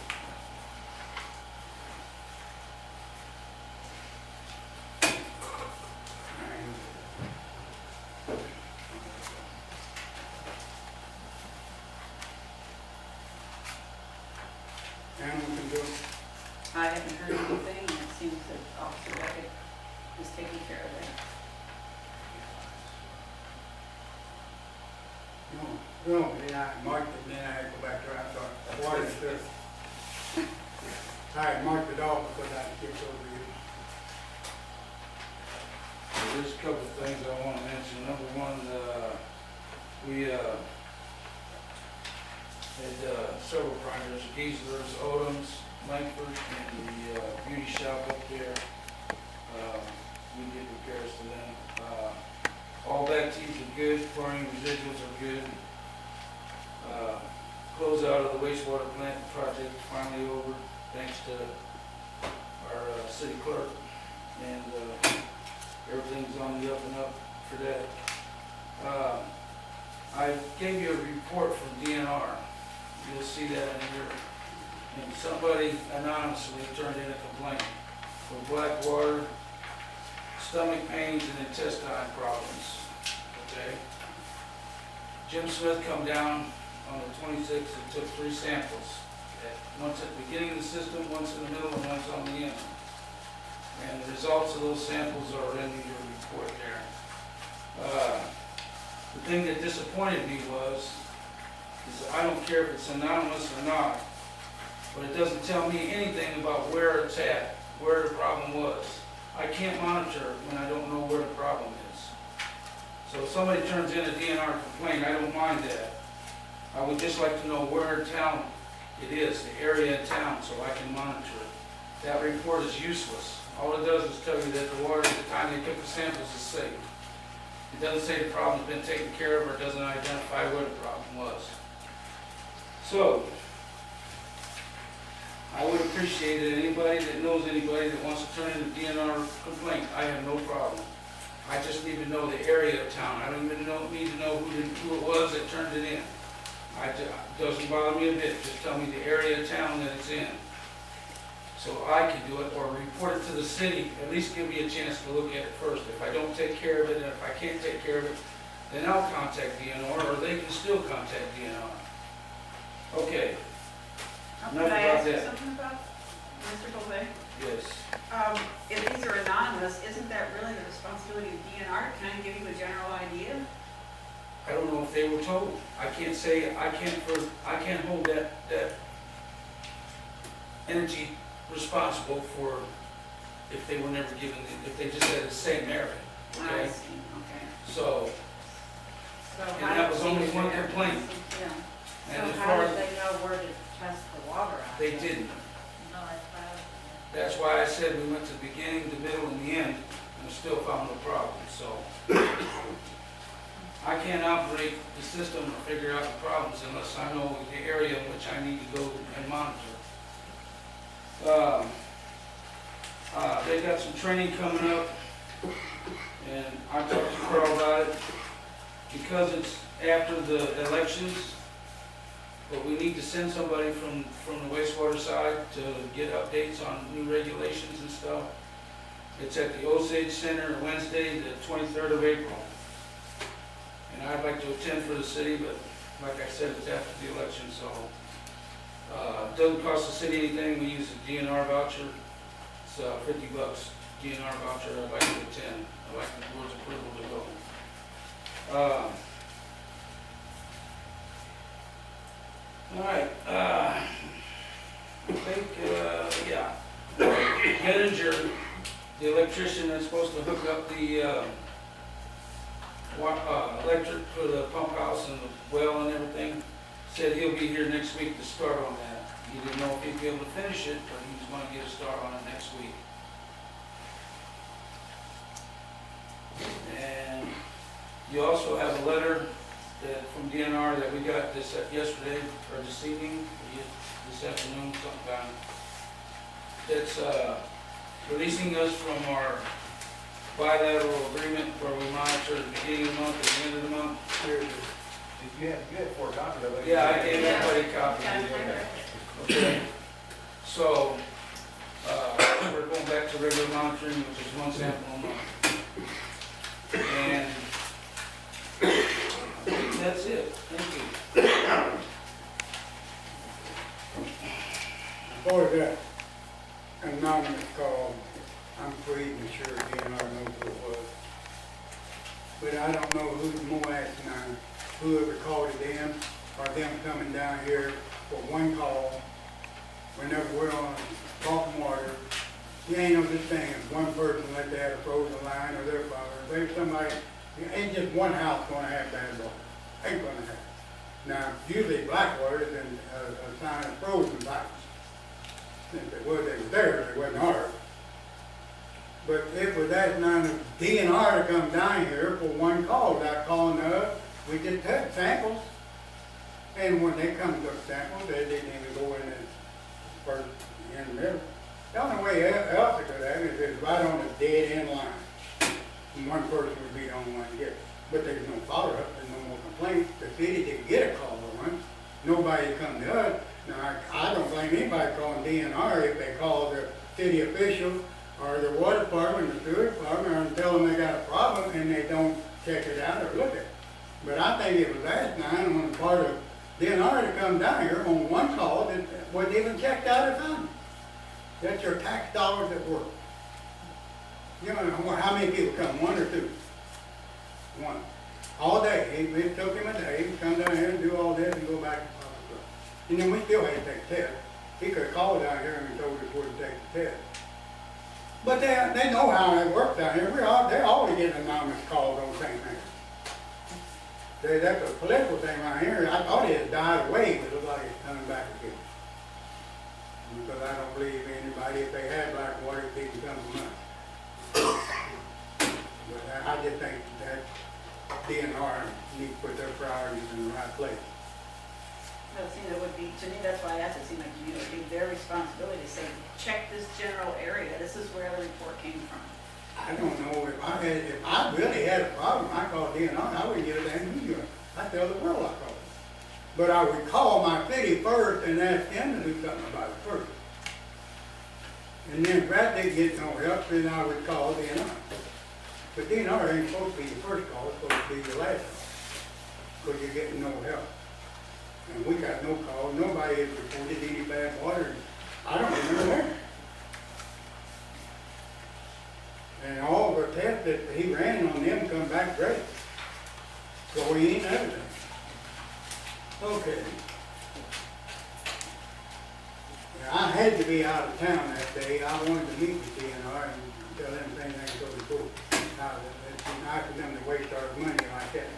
Speaker 3: And we can do,
Speaker 5: I haven't heard anything, and it seems that Officer Beckett is taking care of that.
Speaker 3: then I marked it, then I had to go back there, I thought, what is this? I had marked it off because I skipped over you.
Speaker 10: There's a couple of things I want to mention. Number one, we had several projects, Geisler's, Odom's, Langford, and the beauty shop up there. We did repairs to them. All back teeth are good, chlorine residuals are good. Close out of the wastewater plant project finally over, thanks to our city clerk. And everything's on the up and up for that. I gave you a report from DNR. You'll see that in here. And somebody anonymously turned in a complaint for black water, stomach pains, and intestine problems. Okay? Jim Smith come down on the 26th and took 3 samples. Once at the beginning of the system, once in the middle, and once on the end. And the results of those samples are in your report there. The thing that disappointed me is I don't care if it's anonymous or not, but it doesn't tell me anything about where it's at, where the problem was. I can't monitor when I don't know where the problem is. So if somebody turns in a DNR complaint, I don't mind that. I would just like to know where in town it is, the area in town, so I can monitor it. That report is useless. All it does is tell you that the water at the time they took the samples is safe. It doesn't say the problem's been taken care of, or it doesn't identify where the problem was. So, I would appreciate it, anybody that knows anybody that wants to turn in a DNR complaint, I have no problem. I just need to know the area of town. I don't even need to know who it was that turned it in. It doesn't bother me a bit, just tell me the area of town that it's in. So I can do it, or report it to the city, at least give me a chance to look at it first. If I don't take care of it, and if I can't take care of it, then I'll contact DNR, or they can still contact DNR. Okay,
Speaker 5: Can
Speaker 10: Enough
Speaker 5: I
Speaker 10: about
Speaker 5: ask you
Speaker 10: that.
Speaker 5: something about, Mr. Bovee?
Speaker 10: yes.
Speaker 5: If these are anonymous, isn't that really the responsibility of DNR to kind of give you a general idea?
Speaker 10: I don't know if they were told. I can't say, I can't hold that entity responsible for if they were never given, if they just had the same area,
Speaker 5: I
Speaker 10: okay?
Speaker 5: see, okay.
Speaker 10: So,
Speaker 1: So
Speaker 10: and
Speaker 1: how
Speaker 10: that
Speaker 1: did
Speaker 10: was
Speaker 1: they
Speaker 10: only
Speaker 1: do
Speaker 10: one
Speaker 1: that?
Speaker 10: complaint,
Speaker 5: Yeah.
Speaker 10: and as
Speaker 1: So
Speaker 10: far
Speaker 1: how did
Speaker 10: as,
Speaker 1: they know where to test the water out?
Speaker 10: they
Speaker 1: there?
Speaker 10: didn't.
Speaker 6: No, that's bad.
Speaker 10: That's why I said we went to the beginning, the middle, and the end, and still found no problem, so. I can't operate the system or figure out the problems unless I know the area in which I need to go and monitor. They got some training coming up, and I talked to Carl about it, because it's after the elections, but we need to send somebody from the wastewater side to get updates on new regulations and stuff. It's at the Osage Center Wednesday, the 23rd of April. And I'd like to attend for the city, but like I said, it's after the election, so. It doesn't cost the city anything, we use a DNR voucher, it's $50 DNR voucher, I'd like to attend, I'd like the board's approval to go. All right, I think, yeah. Gettinger, the electrician that's supposed to hook up the, electric for the pump house and the well and everything, said he'll be here next week to start on that. He didn't know if he'd be able to finish it, but he was gonna get a start on it next week. And you also have a letter that, from DNR that we got yesterday, or this evening, this afternoon, sometime, that's, releasing us from our bilateral agreement where we monitor the beginning of the month and the end of the month.
Speaker 2: You had 4 copies of it.
Speaker 10: Yeah, I gave everybody a copy. Okay, so, we're going back to regular monitoring, which is 1 sample a month. And I think that's it, thank you.
Speaker 3: As far as that anonymous call, I'm pretty sure DNR knows who it was. But I don't know who's more asking on whoever called it in, or them coming down here for one call. Whenever we're on talking water, you ain't no such thing as one person let they have a frozen line or their father. If there's somebody, ain't just one house gonna have bad water. Ain't gonna have. Now, usually Blackwater is a sign of frozen pipes. If they was there, they wasn't ours. But it was that none of DNR to come down here for one call, without calling us, we just took samples. And when they come to the samples, they didn't even go in the first, in the middle. The only way else to do that is it's right on the dead end line. And one person would be the only one to get it. But there's no follow-up, there's no more complaints. The city didn't get a call once. Nobody come to us. Now, I don't blame anybody calling DNR if they call the city official or the water department, the sewer department, and tell them they got a problem and they don't check it out or look at it. But I think it was last night on the part of DNR to come down here on one call that wasn't even checked out or found. That's your tax dollars at work. You know, how many people come, 1 or 2? 1. All day. It took him a day to come down here and do all this and go back and follow up. And then we still had to take a test. He could have called down here and told us where to take the test. But they know how it works down here. They always get anonymous calls on the same thing. That's a political thing right here. I thought it had died away, but it looks like it's coming back again. Because I don't believe anybody, if they had Blackwater, it didn't come from us. But I just think that DNR needs to put their priorities in the right place.
Speaker 5: Well, it seems it would be, to me, that's why I asked, it seemed like to me it would be their responsibility to say, check this general area, this is where the report came from.
Speaker 3: I don't know, if I really had a problem, I called DNR, I wouldn't get a damn New York. I tell the world I called it. But I would call my city first and ask them to do something about it first. And then if that didn't get no help, then I would call DNR. But DNR ain't supposed to be the first call, it's supposed to be the last call, because you're getting no help. And we got no call, nobody has reported any bad water, I don't remember that. And all the tests that he ran on them come back great. So he ain't everything. Okay. Yeah, I had to be out of town that day. I wanted to meet with DNR and tell them things I can go to court. Now, it's nice for them to waste our money like that.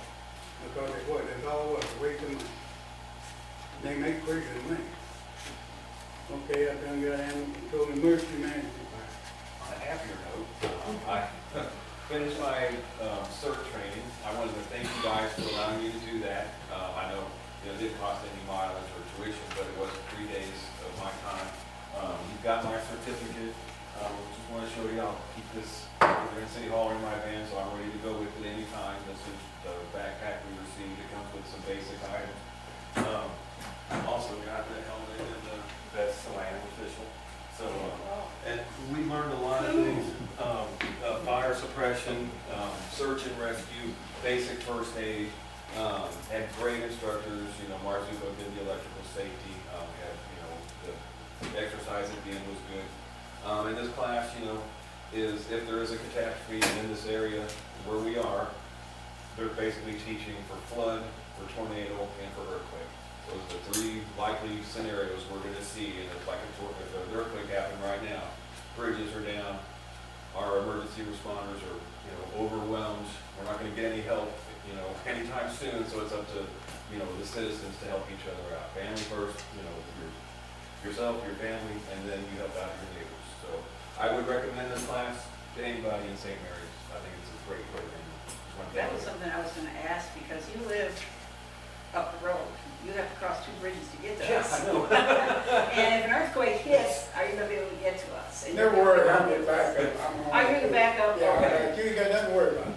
Speaker 3: Because it was, it all was a waste of money. They make pretty good money. Okay, I've done got animal control and emergency management.
Speaker 2: On a happier note, I finished my CERT training. I wanted to thank you guys for allowing me to do that. I know it didn't cost any mileage or tuition, but it was 3 days of my time. You've got my certificate. Just want to show you, I'll keep this over in City Hall in my van, so I'm ready to go with it anytime. This is the backpack we received. It comes with some basic items. Also got the helmet and the vest, so I am official. So, and we learned a lot of things, fire suppression, search and rescue, basic first aid, had great instructors, Marzuko did the electrical safety, had, the exercise at the end was good. And this class, is if there is a catastrophe in this area where we are, they're basically teaching for flood, for tornado, and for earthquake. Those are the three likely scenarios we're going to see, and it's like if an earthquake happened right now, bridges are down, our emergency responders are, overwhelmed. We're not going to get any help, anytime soon. So it's up to, the citizens to help each other out. Family first, yourself, your family, and then you help out your neighbors. So I would recommend this class to anybody in St. Mary's. I think it's a great program.
Speaker 5: That was something I was gonna ask, because you live up the road. You have to cross 2 bridges to get to
Speaker 2: Yeah,
Speaker 5: us.
Speaker 2: I know.
Speaker 5: And if an earthquake hits, are you gonna be able to get to us? And
Speaker 3: Never worry about the backup.
Speaker 5: Are you the backup?
Speaker 3: Yeah, you ain't got nothing to worry about.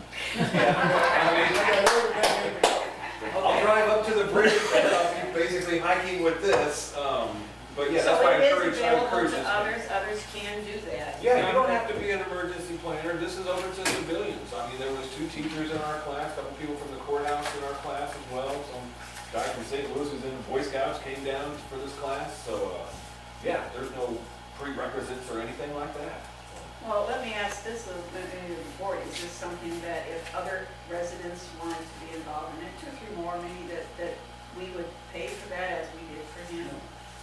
Speaker 2: I'll drive up to the bridge and I'll be basically hiking with this. But yeah, that's why I encourage
Speaker 5: available to
Speaker 2: this.
Speaker 5: others can do that.
Speaker 2: Yeah, you don't have to be an emergency planner. This is open to civilians. I mean, there was 2 teachers in our class, a couple people from the courthouse in our class as well. Some guy from St. Louis who's in the Boy Scouts came down for this class. So, yeah, there's no prerequisites or anything like that.
Speaker 5: Well, let me ask this in the report. Is this something that if other residents wanted to be involved in it, 2 or 3 more, maybe that we would pay for that as we did for him?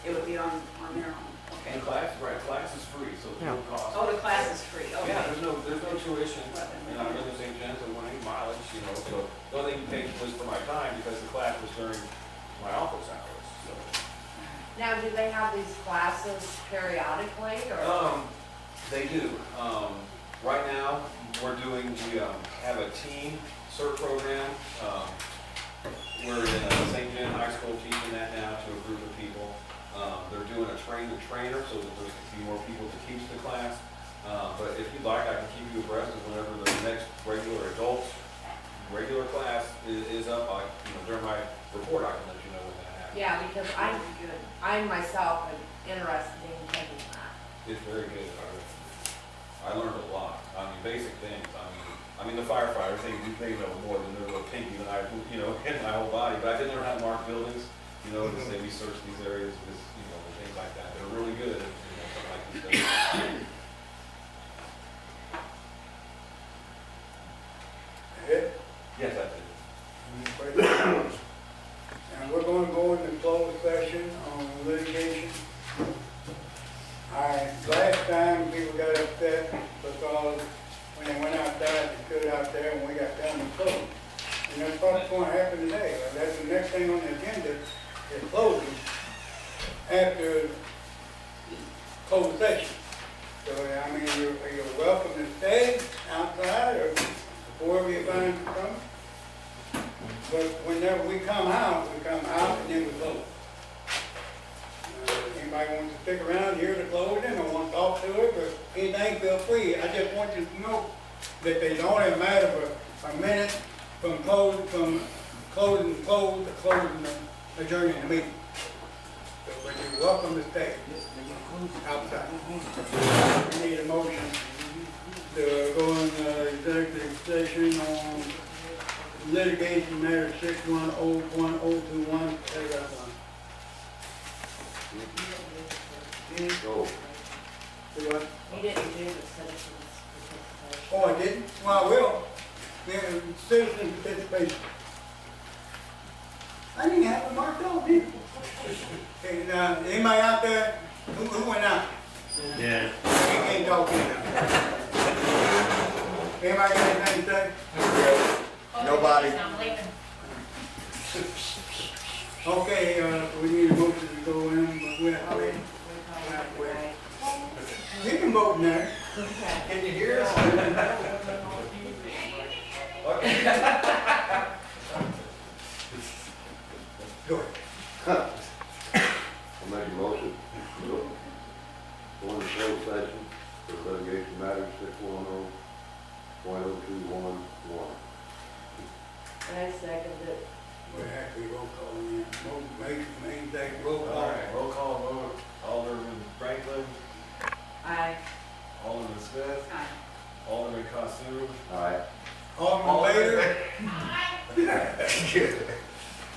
Speaker 5: It would be on their own, okay?
Speaker 2: The class is free, so there's no cost.
Speaker 5: Oh, the class is free, okay.
Speaker 2: Yeah, there's no tuition, and I'm in the St. John's, I want any mileage, so the only thing you paid was for my time, because the class was during my office hours, so.
Speaker 1: Now, do they have these classes periodically, or?
Speaker 2: They do. Right now, we have a teen CERT program. We're in St. John High School teaching that now to a group of people. They're doing a train-the-trainer so that there's going to be more people to teach the class. But if you'd like, I can keep you abreast of whenever the next regular class is up. During my report, I can let you know when that happens.
Speaker 1: Yeah, because I myself am interested in taking that.
Speaker 2: It's very good. I learned a lot. I mean, basic things. I mean, the firefighters, they know more than their little pinky than I, in my whole body. But I did learn how to mark buildings, to say we search these areas, because, things like that. They're really good at, something like this.
Speaker 3: It,
Speaker 2: Yes, I did.
Speaker 3: and we're gonna go into closed session on litigation. Last time people got upset because when they went outside, they stood out there and we got done with closing. And that's what's gonna happen today. That's the next thing on the agenda is closing after closed session. So, I mean, you're welcome to stay outside or wherever you find from. But whenever we come out and then we close. Anybody wants to stick around here to close in or want to talk to it or anything, feel free. I just want you to know that it's only a matter of a minute from closing adjourning the meeting. So, but you're welcome to stay outside. We need a motion to go in executive session on litigation matter 6101021, paragraph 1.
Speaker 4: So,
Speaker 3: See what?
Speaker 1: You didn't do the citizens participation.
Speaker 3: Oh, I didn't? Well, I will. Yeah, citizen participation. I didn't have it marked off, did I? Okay, now, anybody out there, who went out?
Speaker 7: Yeah.
Speaker 3: You can't talk to me now. Anybody got anything to say?
Speaker 9: Nobody.
Speaker 6: I'm leaving.
Speaker 3: Okay, we need a motion to go in, but we have to wait. You can vote in there.
Speaker 2: Can you hear us?
Speaker 3: Go ahead.
Speaker 4: I'll make a motion. Go into closed session for litigation matters 610.0211.
Speaker 1: I second it.
Speaker 3: We have to roll call in. Motion made, take roll
Speaker 2: All
Speaker 3: call.
Speaker 2: right, roll call vote. Alderman Franklin,
Speaker 1: Aye.
Speaker 2: Alderman Smith,
Speaker 5: Aye.
Speaker 2: Alderman Costello.
Speaker 4: Aye.
Speaker 3: Alderman Bader.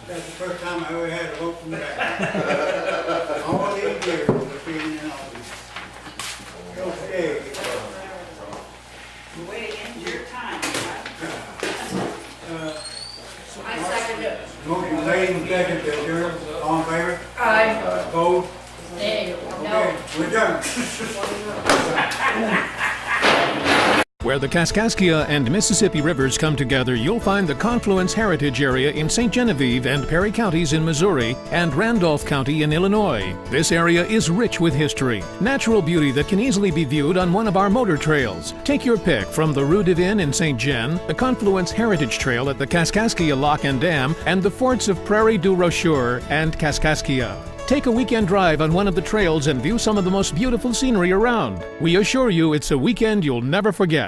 Speaker 3: That's the first time I ever had a vote from that. All these years of being in office. Okay.
Speaker 5: The way to end your time, right?
Speaker 1: I second it.
Speaker 3: Motion made and seconded to adjourn. All in favor?
Speaker 1: Aye.
Speaker 3: Opposed?
Speaker 6: There you go.
Speaker 3: Okay, we're adjourned.
Speaker 11: Where the Kaskaskia and Mississippi rivers come together, you'll find the Confluence Heritage Area in St. Genevieve and Perry counties in Missouri and Randolph County in Illinois. This area is rich with history, natural beauty that can easily be viewed on one of our motor trails. Take your pick from the Rue Divin in St. Gen, the Confluence Heritage Trail at the Kaskaskia Lock and Dam, and the forts of Prairie du Rocheur and Kaskaskia. Take a weekend drive on one of the trails and view some of the most beautiful scenery around. We assure you it's a weekend you'll never forget.